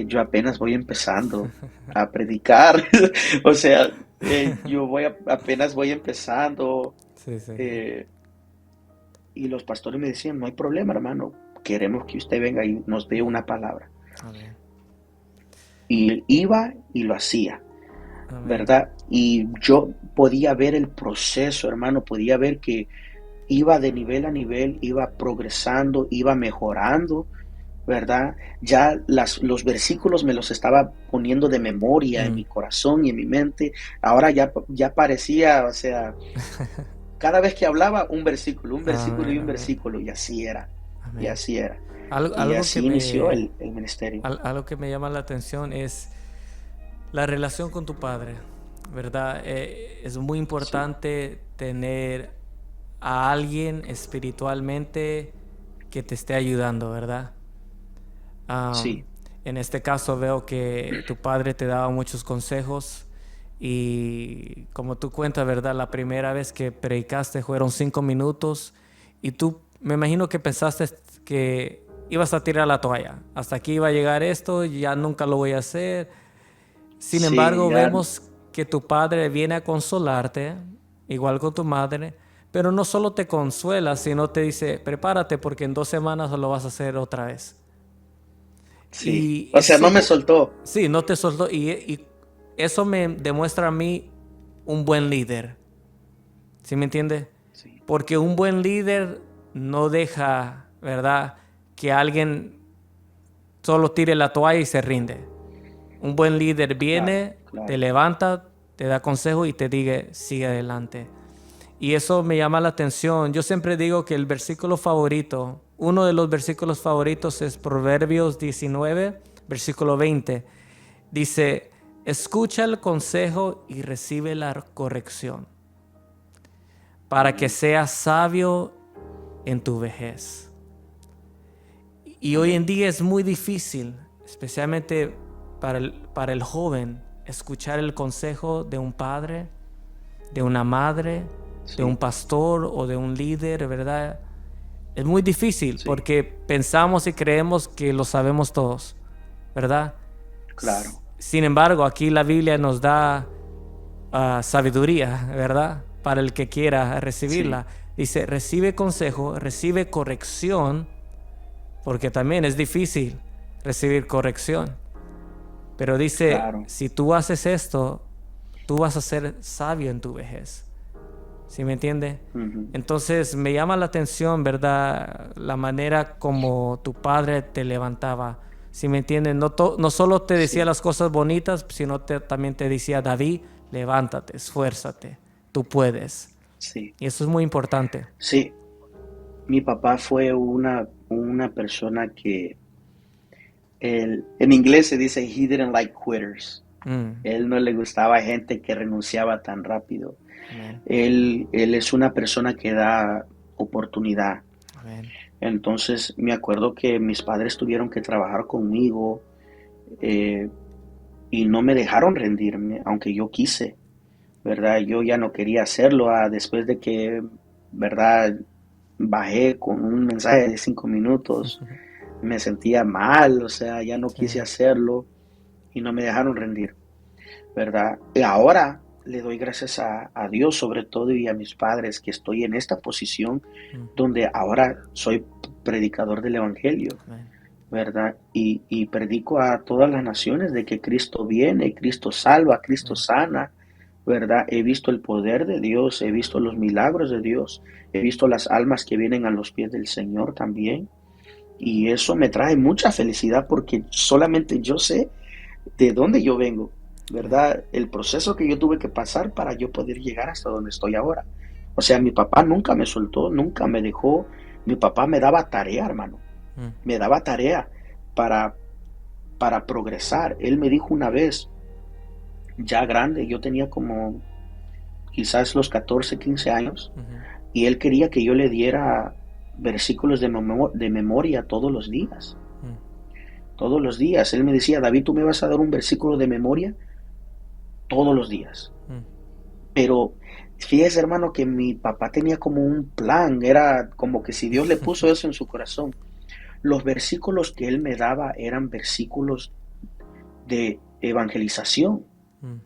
yo apenas voy empezando a predicar, o sea, apenas voy empezando, Sí, sí. eh, y los pastores me decían, no hay problema, hermano, queremos que usted venga y nos dé una palabra. Amén. Y iba y lo hacía, Amén. ¿verdad? Y yo podía ver el proceso, hermano, podía ver que iba de nivel a nivel, iba progresando, iba mejorando, ¿verdad? Ya los versículos me los estaba poniendo de memoria en Mm. mi corazón y en mi mente. Ahora ya parecía, o sea, cada vez que hablaba, un versículo y Amén. un Amén. versículo, y así era, y Amén. así era. Algo, Y algo que así inició me, el ministerio. algo que me llama la atención es la relación con tu padre, ¿verdad? Es muy Sí, importante tener a alguien espiritualmente que te esté ayudando, ¿verdad? Am, sí, en este caso veo que tu padre te daba muchos consejos y como tú cuentas, ¿verdad? La primera vez que predicaste fueron 5 minutos y tú me imagino que pensaste que ibas a tirar la toalla. Hasta aquí iba a llegar esto, ya nunca lo voy a hacer. Sin sí, embargo, ya, vemos que tu padre viene a consolarte, igual con tu madre, pero no solo te consuela, sino te dice, prepárate porque en 2 semanas lo vas a hacer otra vez. sí. Y O eso sea, es no me soltó. sí, no te soltó. Y eso me demuestra a mí un buen líder. ¿Sí me entiende? Sí, Porque un buen líder no deja, ¿verdad? Que alguien solo tire la toalla y se rinde. Un buen líder claro, viene, te claro. levanta, te da consejo y te dice, sigue adelante. Y eso me llama la atención. Yo siempre digo que el versículo favorito, uno de los versículos favoritos es Proverbios 19, versículo 20. Dice, escucha el consejo y recibe la corrección para que Amén, seas sabio en tu vejez. Y hoy en amén. día es muy difícil, especialmente para el joven, escuchar el consejo de un padre, de una madre, de un Sí, pastor o de un líder, ¿verdad? Es muy difícil sí, porque pensamos y creemos que lo sabemos todos, ¿verdad? claro. Sin embargo, aquí la Biblia nos da sabiduría, ¿verdad? Para el que quiera Sí, recibirla. Dice, recibe consejo, recibe corrección, porque también es difícil recibir corrección. Pero dice, claro. si tú haces esto, tú vas a ser sabio en tu vejez. ¿Sí me entiende? Ujú. Entonces me llama la atención, ¿verdad? La manera como tu padre te levantaba. ¿Sí me entiende? No solo te decía Sí, las cosas bonitas, sino también te decía, David, levántate, esfuérzate, tú puedes. sí, Y eso es muy importante. sí. Mi papá fue una persona que en inglés se dice he didn't like quitters. Mm. Él no le gustaba gente que renunciaba tan rápido. Amén. Él es una persona que da oportunidad. Amén. Entonces me acuerdo que mis padres tuvieron que trabajar conmigo, eh, y no me dejaron rendirme, aunque yo quise, ¿verdad? Yo ya no quería hacerlo, después de que, ¿verdad? Bajé con un mensaje de 5 minutos, me sentía mal, o sea, ya no Sí. quise hacerlo y no me dejaron rendir, ¿verdad? Y ahora le doy gracias a Dios sobre todo y a mis padres que estoy en esta posición Mm. donde ahora soy predicador del Evangelio, Amén. ¿verdad? Y predico a todas las naciones de que Cristo viene, Cristo salva, Cristo Amén. sana, ¿verdad? He visto el poder de Dios, he visto los milagros de Dios, he visto las almas que vienen a los pies del Señor también, Y eso me trae mucha felicidad porque solamente yo sé de dónde yo vengo, Amén. ¿verdad? El proceso que yo tuve que pasar para yo poder llegar hasta donde estoy ahora. O sea, mi papá nunca me soltó, nunca me dejó. Mi papá me daba tarea, hermano. Mm, Me daba tarea para, para progresar. Él me dijo una vez, ya grande, yo tenía como quizás los 14 15 años, ujú, y él quería que yo le diera versículos de memoria todos los días. mm, Todos los días. Él me decía, David, tú me vas a dar un versículo de memoria todos los días. mm. Pero fíjese, hermano, que mi papá tenía como un plan, era como que si Dios le puso eso en su corazón. Los versículos que él me daba eran versículos de evangelización. Mm.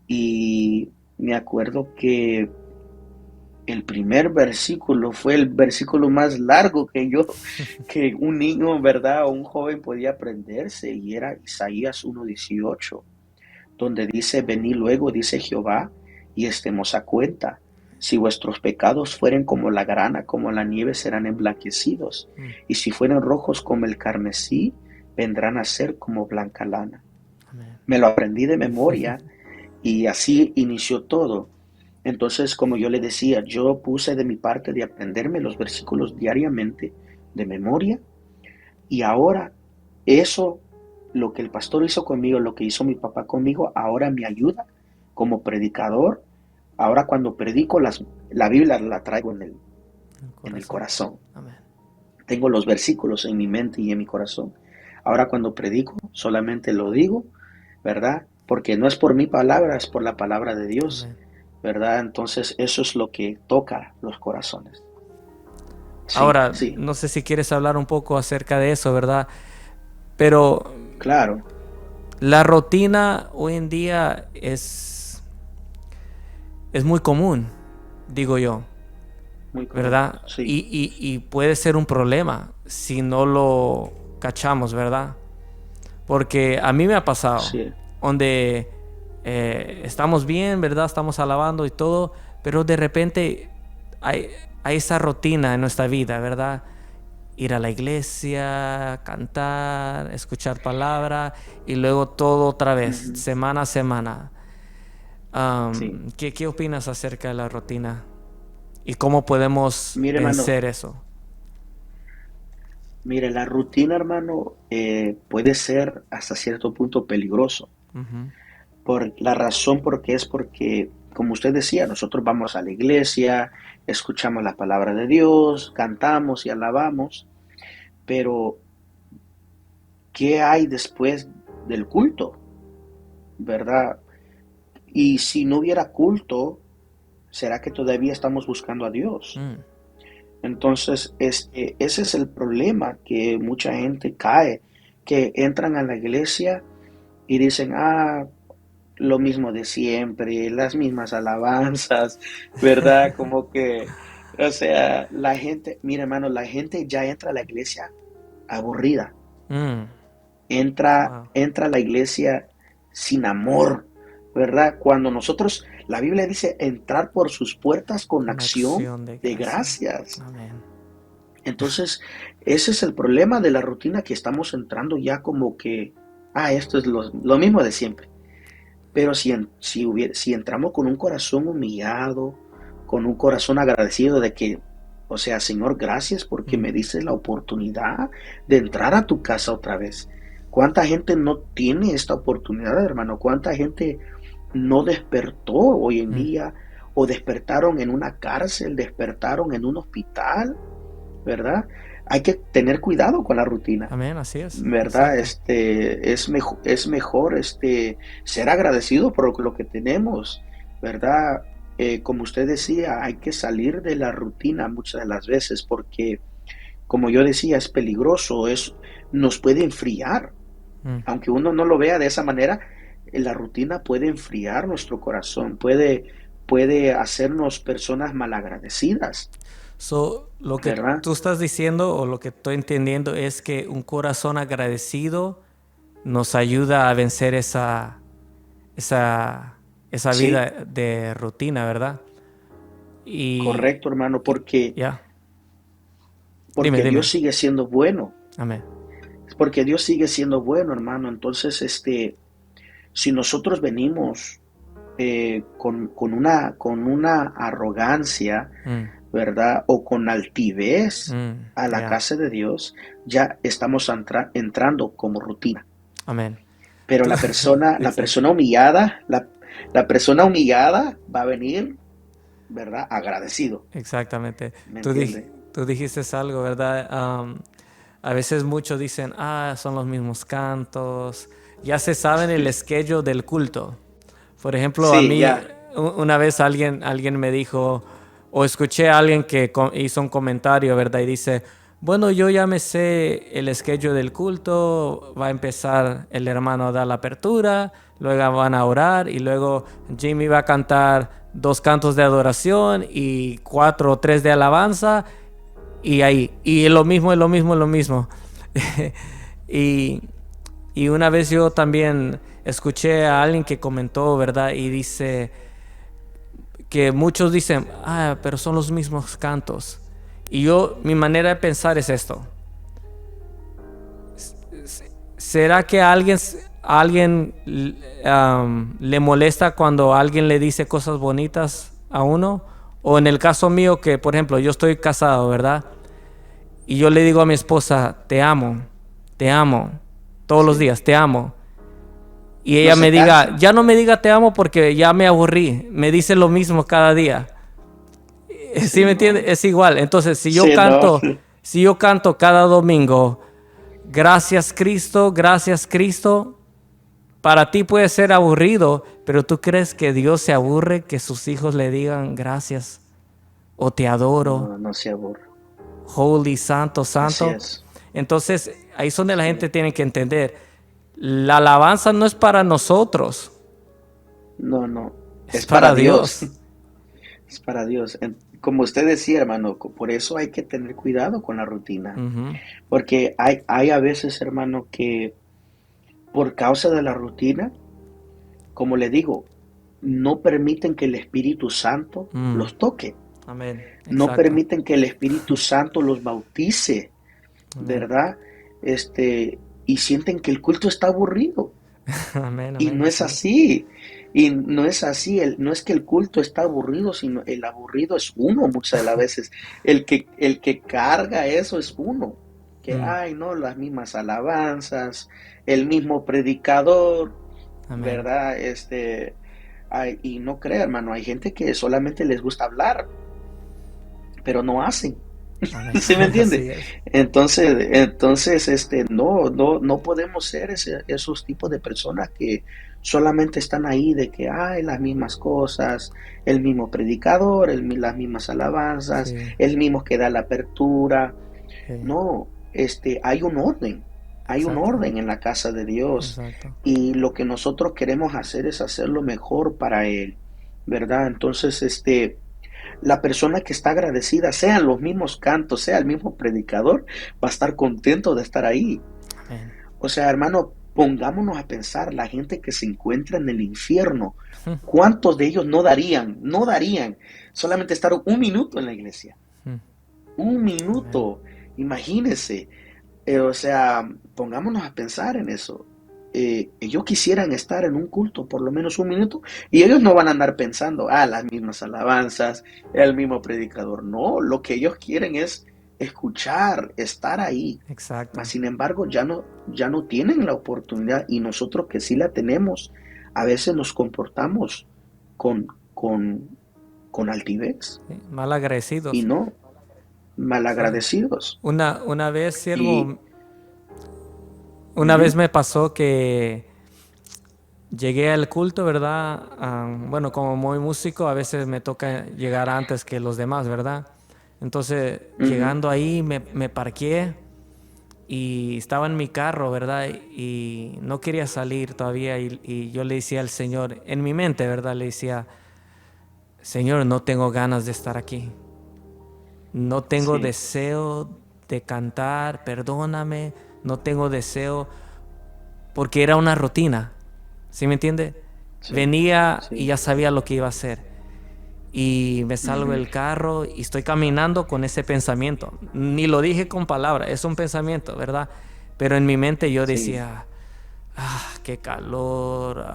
Y me acuerdo que el primer versículo fue el versículo más largo que un niño, ¿verdad? O un joven podía aprenderse, y era Isaías 1:18, donde dice, venid luego, dice Jehová, y estemos a cuenta. Si vuestros pecados fueren como la grana, como la nieve, serán emblanquecidos, Mm. y si fueren rojos como el carmesí, vendrán a ser como blanca lana. Amén. Me lo aprendí de memoria y así inició todo. Entonces, como yo le decía, yo puse de mi parte de aprenderme los versículos diariamente de memoria, y ahora eso, lo que el pastor hizo conmigo, lo que hizo mi papá conmigo, ahora me ayuda como predicador. Ahora cuando predico, la Biblia la traigo El en el corazón. corazón. Amén. Tengo los versículos en mi mente y en mi corazón. Ahora cuando predico, solamente lo digo, ¿verdad? Porque no es por mi palabra, es por la palabra de Dios, Amén. ¿verdad? Entonces eso es lo que toca los corazones. Sí, Ahora, sí, no sé si quieres hablar un poco acerca de eso, ¿verdad? Pero claro, la rutina hoy en día es muy común, digo yo, muy común, ¿verdad? sí, Y puede ser un problema si no lo cachamos, ¿verdad? Porque a mí me ha pasado, sí. donde estamos bien, ¿verdad? Estamos alabando y todo, pero de repente hay, hay esa rutina en nuestra vida, ¿verdad? Ir a la iglesia, cantar, escuchar palabra y luego todo otra vez, Ujú, semana a semana. sí. ¿Qué opinas acerca de la rutina? ¿Y cómo podemos Mire, hermano, vencer eso? mire, la rutina, hermano, puede ser hasta cierto punto peligroso. Ujú, Por la razón es porque, como usted decía, nosotros vamos a la iglesia, escuchamos la palabra de Dios, cantamos y alabamos, pero ¿qué hay después del culto? ¿Verdad? Y si no hubiera culto, ¿será que todavía estamos buscando a Dios? mm, Entonces, ese es el problema, que mucha gente cae, que entran a la iglesia y dicen, lo mismo de siempre, las mismas alabanzas, ¿verdad? Como que, o sea, la gente, mira, hermano, la gente ya entra a la iglesia aburrida, mm, wow, entra a la iglesia sin amor, ¿verdad? Cuando nosotros, la Biblia dice, entrar por sus puertas con con acción acción de de gracia. gracias. Amén. Entonces, ese es el problema de la rutina, que estamos entrando ya como que, esto es lo mismo de siempre. Pero si entramos con un corazón humillado, con un corazón agradecido de que, o sea, Señor, gracias porque Mm, me dices la oportunidad de entrar a tu casa otra vez. ¿Cuánta gente no tiene esta oportunidad, hermano? ¿Cuánta gente no despertó hoy en mm. día? O despertaron en una cárcel, despertaron en un hospital, ¿verdad? Hay que tener cuidado con la rutina, Amén, así es ¿verdad? cierto. Es mejor ser agradecido por lo que tenemos, ¿verdad? Como usted decía, hay que salir de la rutina muchas de las veces porque, como yo decía, es peligroso, nos puede enfriar. Mm. Aunque uno no lo vea de esa manera, la rutina puede enfriar nuestro corazón, puede hacernos personas malagradecidas, So, lo que ¿verdad? tú estás diciendo o lo que estoy entendiendo es que un corazón agradecido nos ayuda a vencer esa, esa Sí, vida de rutina, ¿verdad? Y correcto, hermano, porque ya. Dime, porque Dios dime. sigue siendo bueno, Amén. porque Dios sigue siendo bueno, hermano. Entonces, si nosotros venimos con una arrogancia, Mm, ¿verdad? O con altivez a la yeah. casa de Dios, ya estamos entrando como rutina. Amén. Pero Tú- la Exacto. persona humillada, la persona humillada va a venir, ¿verdad? Agradecido, Exactamente. ¿me Tú, entiende? tú dijiste algo, ¿verdad? A veces muchos dicen, son los mismos cantos. Ya se saben el schedule del culto. Por ejemplo, a Sí, mí ya. una vez alguien me dijo, o escuché a alguien que hizo un comentario, ¿verdad? Y dice, bueno, yo ya me sé el schedule del culto, va a empezar el hermano a dar la apertura, luego van a orar y luego Jimmy va a cantar 2 cantos de adoración y 4 o 3 de alabanza y ahí, y lo mismo, es lo mismo, es lo mismo. y, y una vez yo también escuché a alguien que comentó, ¿verdad? Y dice que muchos dicen, pero son los mismos cantos. Y mi manera de pensar es esto. ¿Será que alguien le molesta cuando alguien le dice cosas bonitas a uno? O en el caso mío que, por ejemplo, yo estoy casado, ¿verdad? Y yo le digo a mi esposa, te amo, todos los Sí. días, te amo. Y No ella se me diga, cansa. ya no me diga te amo porque ya me aburrí, me dice lo mismo cada día. Sí, ¿Sí me no. entiende? Es igual. Entonces, Sí, no. si yo canto cada domingo, gracias Cristo, para ti puede ser aburrido, pero tú crees que Dios se aburre que sus hijos le digan gracias o te adoro, No, no se aburre. holy, santo, Así santo. es. Entonces, ahí es donde la Sí. gente tiene que entender, la alabanza no es para nosotros, No, no. es Es para para Dios. Dios. Es para Dios. Como usted decía, hermano, por eso hay que tener cuidado con la rutina. Ujú. Porque hay a veces, hermano, que por causa de la rutina, como le digo, no permiten que el Espíritu Santo Mm, los toque. amén, No exacto. permiten que el Espíritu Santo los bautice, Amén, ¿verdad? Y sienten que el culto está aburrido. amén, Y amén, no es así es. así. Y no es así. No es que el culto está aburrido, sino el aburrido es uno muchas de las veces. El que carga eso es uno. Que, Mm, ay, no, las mismas alabanzas, el mismo predicador, amén, ¿verdad? Y no crea, hermano, hay gente que solamente les gusta hablar, pero no hacen. amén, ¿Sí me entiende? así es. Entonces, no podemos ser esos tipos de personas que solamente están ahí de que hay las mismas cosas, el mismo predicador, las mismas alabanzas, Sí, el mismo que da la apertura. sí, No, hay un exacto, orden en la casa de Dios exacto. y lo que nosotros queremos hacer es hacer lo mejor para Él, ¿verdad? Entonces, la persona que está agradecida, sean los mismos cantos, sea el mismo predicador, va a estar contento de estar ahí. Amén. O sea, hermano, pongámonos a pensar, la gente que se encuentra en el infierno, ¿cuántos de ellos no darían solamente estar un minuto en la iglesia? Un Amén. minuto, imagínense. O sea, pongámonos a pensar en eso. Ellos quisieran estar en un culto por lo menos un minuto y ellos no van a andar pensando, las mismas alabanzas, el mismo predicador. No, lo que ellos quieren es escuchar, estar ahí. Exacto. Mas, sin embargo, ya no tienen la oportunidad y nosotros que sí la tenemos, a veces nos comportamos con, con, con altivez Sí, mal y agradecidos. no Sí. malagradecidos. Una vez, Y siervo, una vez ujú, me pasó que llegué al culto, ¿verdad? Bueno, como muy músico, a veces me toca llegar antes que los demás, ¿verdad? Entonces, ujú, llegando ahí, me parqué y estaba en mi carro, ¿verdad? Y no quería salir todavía y yo le decía al Señor, en mi mente, ¿verdad? Le decía, Señor, no tengo ganas de estar aquí. No tengo sí, deseo de cantar, perdóname. No tengo deseo porque era una rutina. ¿Sí me entiende? sí, Venía y sí, ya sabía lo que iba a hacer. y me salgo Ujú. del carro y estoy caminando con ese pensamiento. Ni lo dije con palabras, es un pensamiento, ¿verdad? Pero en mi mente yo Sí, decía, qué calor,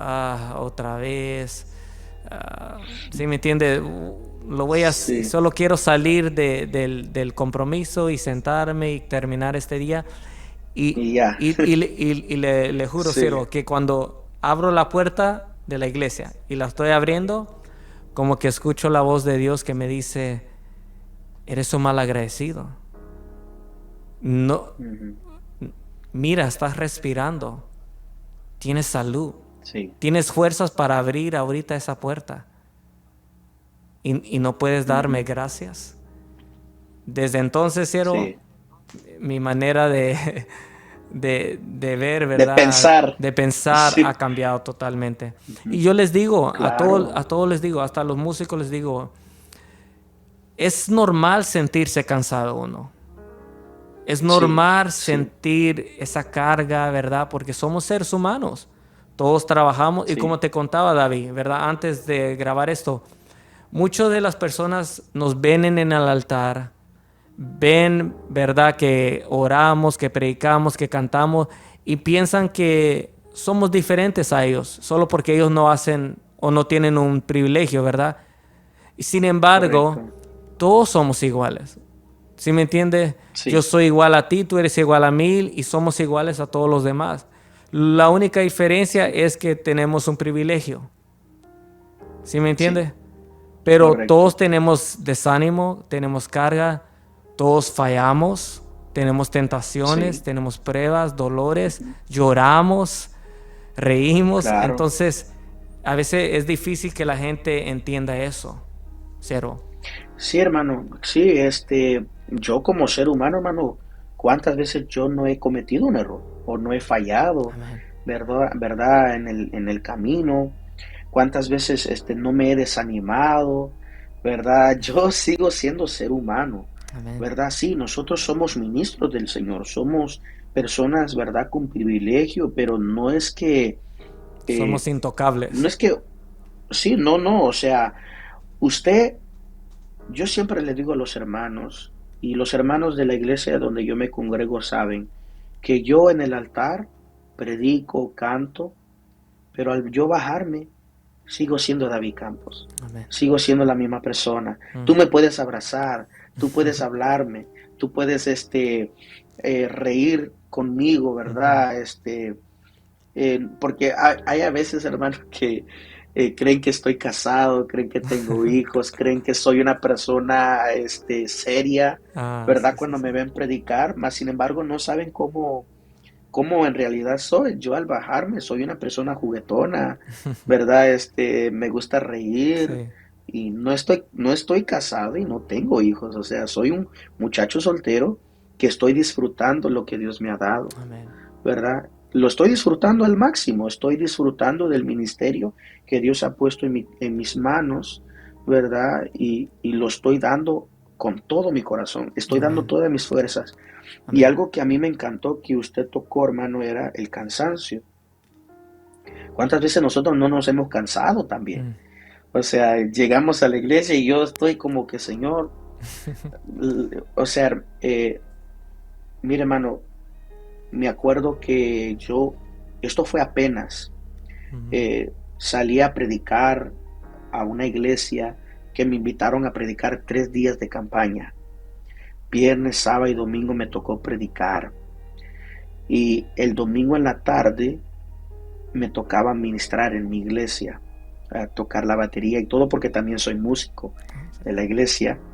otra vez. ¿Sí me entiende? sí, Solo quiero salir del compromiso y sentarme y terminar este día. Y, y ya. le juro, Sí, Ciro, que cuando abro la puerta de la iglesia y la estoy abriendo, como que escucho la voz de Dios que me dice, eres un mal agradecido. No, ujú, mira, estás respirando, tienes salud, sí, tienes fuerzas para abrir ahorita esa puerta y no puedes darme ujú, gracias. Desde entonces, Ciro, sí. mi manera de ver, De ¿verdad? pensar, De pensar ha sí, cambiado totalmente. Y ujú, yo les digo, claro, a todos les digo, hasta a los músicos les digo, es normal sentirse cansado uno. Es sí, normal sí, sentir esa carga, ¿verdad? Porque somos seres humanos. Todos trabajamos. Y como sí, te contaba, David, ¿verdad? Antes de grabar esto, muchas de las personas nos ven en el altar, ven, ¿verdad? Que oramos, que predicamos, que cantamos y piensan que somos diferentes a ellos, solo porque ellos no hacen o no tienen un privilegio, ¿verdad? Y sin embargo, correcto, todos somos iguales. ¿Sí me entiendes? Yo sí, soy igual a ti, tú eres igual a mí y somos iguales a todos los demás. La única diferencia sí, es que tenemos un privilegio. ¿Sí me sí, entiendes? Pero todos correcto, tenemos desánimo, tenemos carga, todos fallamos, tenemos tentaciones, sí, tenemos pruebas, dolores, ujú, lloramos, reímos. claro. Entonces, a veces es difícil que la gente entienda eso. Cero. Sí, hermano, sí, yo como ser humano, hermano, ¿cuántas veces yo no he cometido un error o no he fallado, Amén. verdad, en el camino? ¿Cuántas veces, no me he desanimado, verdad? Yo sigo siendo ser humano, Amén. verdad. Sí, nosotros somos ministros del Señor, somos personas, verdad, con privilegio, pero Somos no intocables. es que, sí, no, no, o sea, usted yo siempre le digo a los hermanos, y los hermanos de la iglesia donde yo me congrego saben, que yo en el altar predico, canto, pero al yo bajarme, sigo siendo David Campos, Amén. sigo siendo la misma persona. Mm. Tú me puedes abrazar, tú puedes hablarme, tú puedes reír conmigo, Ujú. ¿verdad? Porque hay a veces, hermano, que creen que estoy casado, creen que tengo hijos, creen que soy una persona seria, Sí, ¿verdad? sí, Cuando sí. me ven predicar, más sin embargo no saben cómo en realidad soy. Yo al bajarme soy una persona juguetona, ¿verdad? Me gusta reír Sí. y no estoy casado y no tengo hijos, o sea, soy un muchacho soltero que estoy disfrutando lo que Dios me ha dado. Amén. ¿Verdad? Lo estoy disfrutando al máximo, estoy disfrutando del ministerio que Dios ha puesto en mis manos, ¿verdad? Y lo estoy dando con todo mi corazón, estoy dando Amén. todas mis fuerzas. Y Amén. algo que a mí me encantó que usted tocó, hermano, era el cansancio. ¿Cuántas veces nosotros no nos hemos cansado también? Mm. O sea, llegamos a la iglesia y yo estoy como que, Señor, o sea, mire, hermano, me acuerdo que esto fue apenas, Mm. salí a predicar a una iglesia que me invitaron a predicar 3 días de campaña. Viernes, sábado y domingo me tocó predicar. Y el domingo en la tarde me tocaba ministrar en mi iglesia, a tocar la batería y todo porque también soy músico Sí. de la iglesia.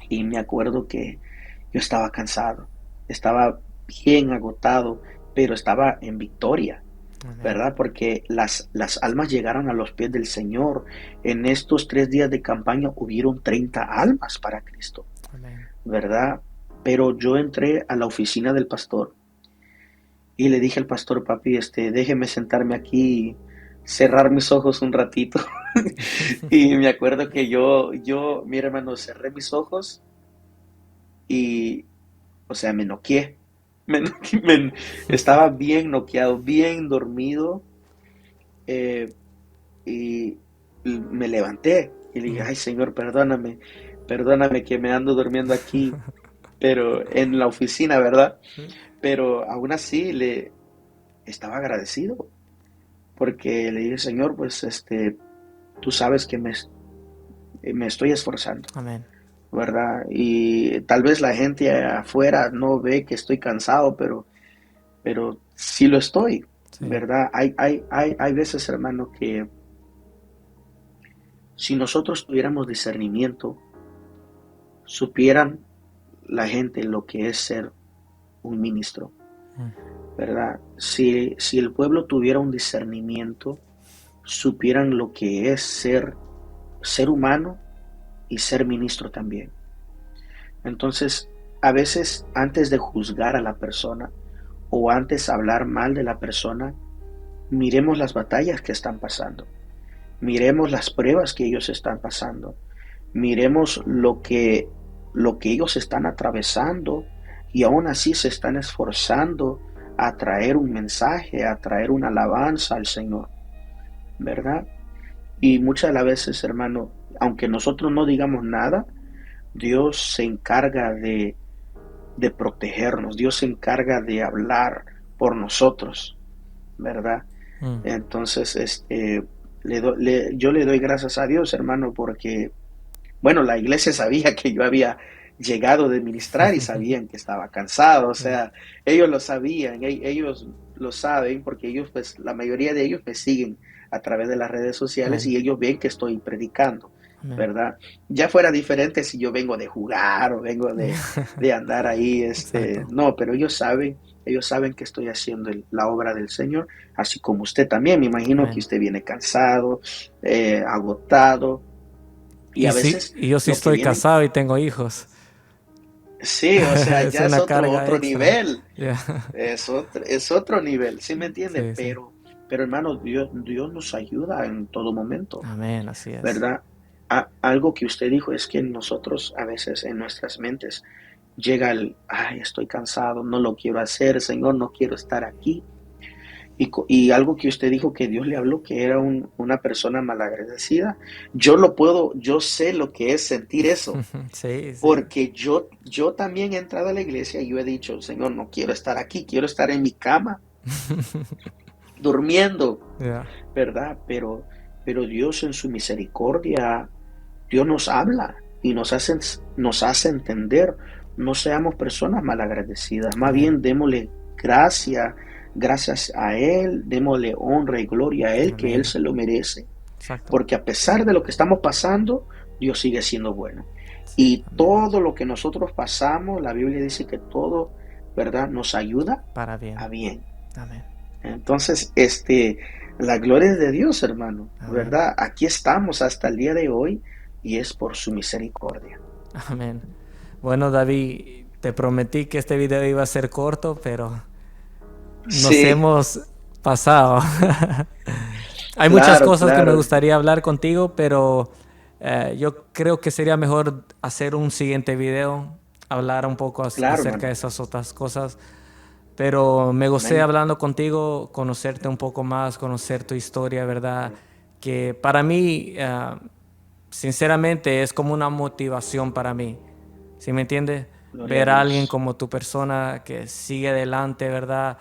Y me acuerdo que yo estaba cansado, estaba bien agotado, pero estaba en victoria. Amén. ¿Verdad? Porque las almas llegaron a los pies del Señor. En estos 3 días de campaña hubieron 30 almas para Cristo, Amén. ¿verdad? Pero yo entré a la oficina del pastor y le dije al pastor, papi, déjeme sentarme aquí, cerrar mis ojos un ratito. Y me acuerdo que mi hermano, cerré mis ojos y, o sea, me noqueé. Estaba bien noqueado, bien dormido. eh, y me levanté y le dije, ay Señor, perdóname, perdóname que me ando durmiendo aquí, pero en la oficina, ¿verdad? Pero aún así le estaba agradecido, porque le dije, Señor, pues tú sabes que me estoy esforzando, Amén. ¿verdad? Y tal vez la gente afuera no ve que estoy cansado, pero sí lo estoy, Sí. ¿verdad? Hay veces, hermano, que si nosotros tuviéramos discernimiento, supieran la gente lo que es ser un ministro, Mm. ¿verdad? Si el pueblo tuviera un discernimiento, supieran lo que es ser humano y ser ministro también. Entonces, a veces antes de juzgar a la persona o antes de hablar mal de la persona, miremos las batallas que están pasando, miremos las pruebas que ellos están pasando, miremos lo que ellos están atravesando y aún así se están esforzando a traer un mensaje, a traer una alabanza al Señor, ¿verdad? Y muchas de las veces, hermano, aunque nosotros no digamos nada, Dios se encarga de protegernos, Dios se encarga de hablar por nosotros, ¿verdad? Mm. Entonces, yo le doy gracias a Dios, hermano, porque, bueno, la iglesia sabía que yo había llegado de ministrar y sabían que estaba cansado, o Sí. sea, ellos lo sabían, ellos lo saben porque ellos, pues, la mayoría de ellos me siguen a través de las redes sociales Amén. y ellos ven que estoy predicando, Amén. ¿verdad? Ya fuera diferente si yo vengo de jugar o vengo de andar ahí, Exacto. no, pero ellos saben que estoy haciendo la obra del Señor, así como usted también, me imagino que Amén. usted viene cansado, agotado, y Y a sí, veces y yo sí lo que estoy viene, casado y tengo hijos. sí, o sea, Es ya es una carga otro extra. nivel, Ya. es otro nivel, ¿sí me entiende? Sí, sí. Pero hermano, Dios nos ayuda en todo momento, Amén, así es. ¿verdad? Algo que usted dijo es que nosotros a veces en nuestras mentes llega ay, estoy cansado, no lo quiero hacer, Señor, no quiero estar aquí. Y algo que usted dijo que Dios le habló, que era una persona malagradecida, yo sé lo que es sentir eso, Sí, sí. porque yo también he entrado a la iglesia y yo he dicho, Señor, no quiero estar aquí, quiero estar en mi cama, durmiendo, Ya. ¿verdad? Pero Dios en su misericordia, Dios nos habla y nos hace entender, no seamos personas malagradecidas, más Amén. bien démosle gracias a Él, démosle honra y gloria a Él, que Él Amén. se lo merece, Exacto. porque a pesar de lo que estamos pasando, Dios sigue siendo bueno. Sí, Y amén. todo lo que nosotros pasamos, la Biblia dice que todo, ¿verdad? Nos ayuda Para bien. a bien. Amén. Entonces, la gloria es de Dios, hermano, Amén. ¿verdad? Aquí estamos hasta el día de hoy y es por su misericordia. Amén. Bueno, David, te prometí que este video iba a ser corto, pero nos Sí, hemos pasado. Hay muchas claro, cosas que me claro, gustaría hablar contigo, pero yo creo que sería mejor hacer un siguiente video, hablar un poco claro, acerca de hermano. esas otras cosas. Pero me gocé Amén. hablando contigo, conocerte un poco más, conocer tu historia, ¿verdad? Que para mí, sinceramente, es como una motivación para mí. ¿Sí me entiendes? Gloria a Ver a alguien Dios. como tu persona que sigue adelante, ¿verdad?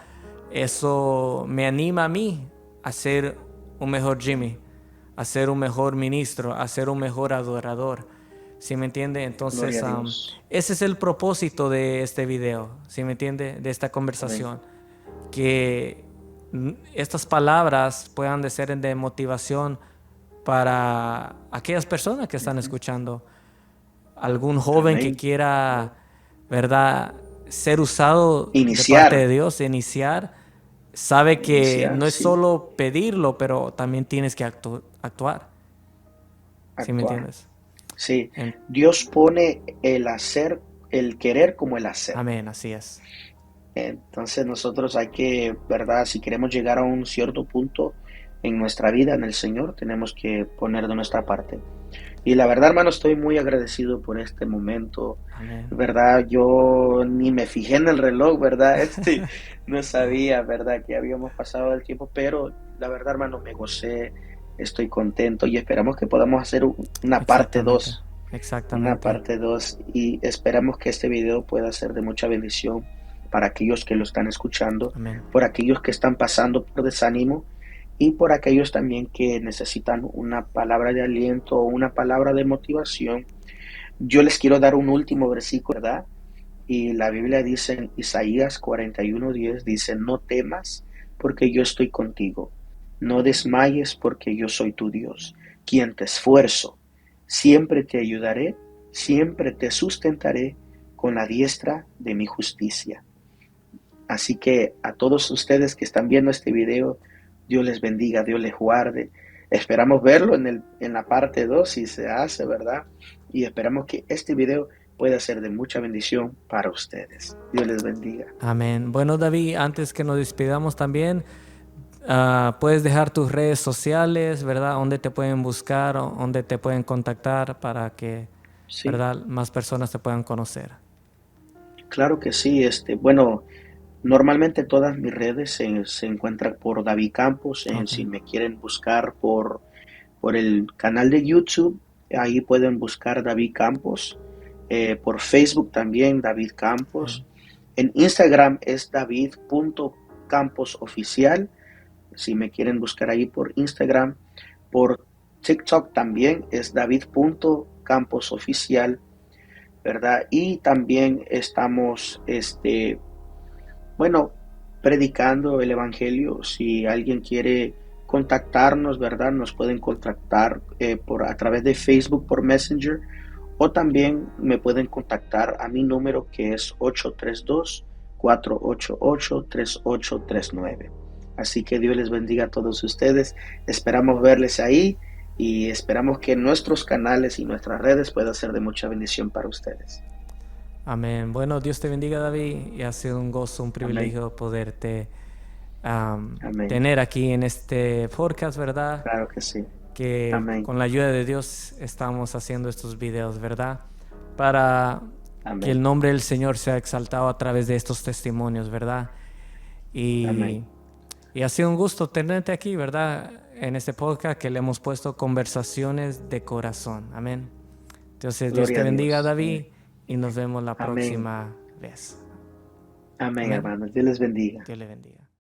Eso me anima a mí a ser un mejor Jimmy, a ser un mejor ministro, a ser un mejor adorador. ¿Sí me entiende? Gloria Entonces, a Dios. ese es el propósito de este video, ¿sí me entiende? De esta Amén. conversación. Que estas palabras puedan de ser de motivación para aquellas personas que están Ujú. escuchando. Algún joven que Amén. quiera, ¿verdad?, ser usado de parte de Iniciar, Dios, iniciar, sabe que iniciar, no es sí. solo pedirlo, pero también tienes que actuar. ¿Sí me Actuar. entiendes? Sí. En- Dios pone el hacer, el querer como el hacer. Amén, así es. Entonces nosotros hay que, ¿verdad? Si queremos llegar a un cierto punto en nuestra vida, en el Señor, tenemos que poner de nuestra parte. Y la verdad, hermano, estoy muy agradecido por este momento, Amén. ¿verdad? Yo ni me fijé en el reloj, ¿verdad? No sabía, ¿verdad? Que habíamos pasado el tiempo, pero la verdad, hermano, me gocé estoy contento y esperamos que podamos hacer una parte Exactamente, 2, una exactamente. parte 2 y esperamos que este video pueda ser de mucha bendición para aquellos que lo están escuchando, Amén. por aquellos que están pasando por desánimo y por aquellos también que necesitan una palabra de aliento o una palabra de motivación. Yo les quiero dar un último versículo, ¿verdad? Y la Biblia dice en Isaías 41:10, dice, no temas porque yo estoy contigo, no desmayes porque yo soy tu Dios, quien te esfuerzo, siempre te ayudaré, siempre te sustentaré con la diestra de mi justicia. Así que a todos ustedes que están viendo este video, Dios les bendiga, Dios les guarde. Esperamos verlo en la parte 2 si se hace, ¿verdad? Y esperamos que este video pueda ser de mucha bendición para ustedes. Dios les bendiga. Amén. Bueno, David, antes que nos despidamos también, puedes dejar tus redes sociales, ¿verdad? Donde te pueden buscar, o donde te pueden contactar para que, Sí, ¿verdad? Más personas te puedan conocer. claro que sí. Bueno, normalmente todas mis redes se encuentran por David Campos. Ok. Si me quieren buscar por el canal de YouTube, ahí pueden buscar David Campos. Por Facebook también, David Campos. Amén. En Instagram es david.camposoficial. Si me quieren buscar ahí por Instagram. Por TikTok también es david.camposoficial, ¿verdad? Y también estamos, bueno, predicando el Evangelio. Si alguien quiere contactarnos, ¿verdad? Nos pueden contactar a través de Facebook por Messenger o también me pueden contactar a mi número que es 832-488-3839. Así que Dios les bendiga a todos ustedes. Esperamos verles ahí y esperamos que nuestros canales y nuestras redes puedan ser de mucha bendición para ustedes. Amén. Bueno, Dios te bendiga, David, y ha sido un gozo, un Amén. privilegio poderte Amén. tener aquí en este podcast, ¿verdad? Claro que sí. Que Amén. con la ayuda de Dios estamos haciendo estos videos, ¿verdad? Para que el Amén. nombre del Señor sea exaltado a través de estos testimonios, ¿verdad? Amén. Y, y ha sido un gusto tenerte aquí, ¿verdad? En este podcast que le hemos puesto conversaciones de corazón. Amén. Entonces, Dios te Gloria a bendiga, Dios. David, y nos vemos la Amén. próxima vez. Amén, Amén. hermanos. Dios les bendiga. Dios le bendiga.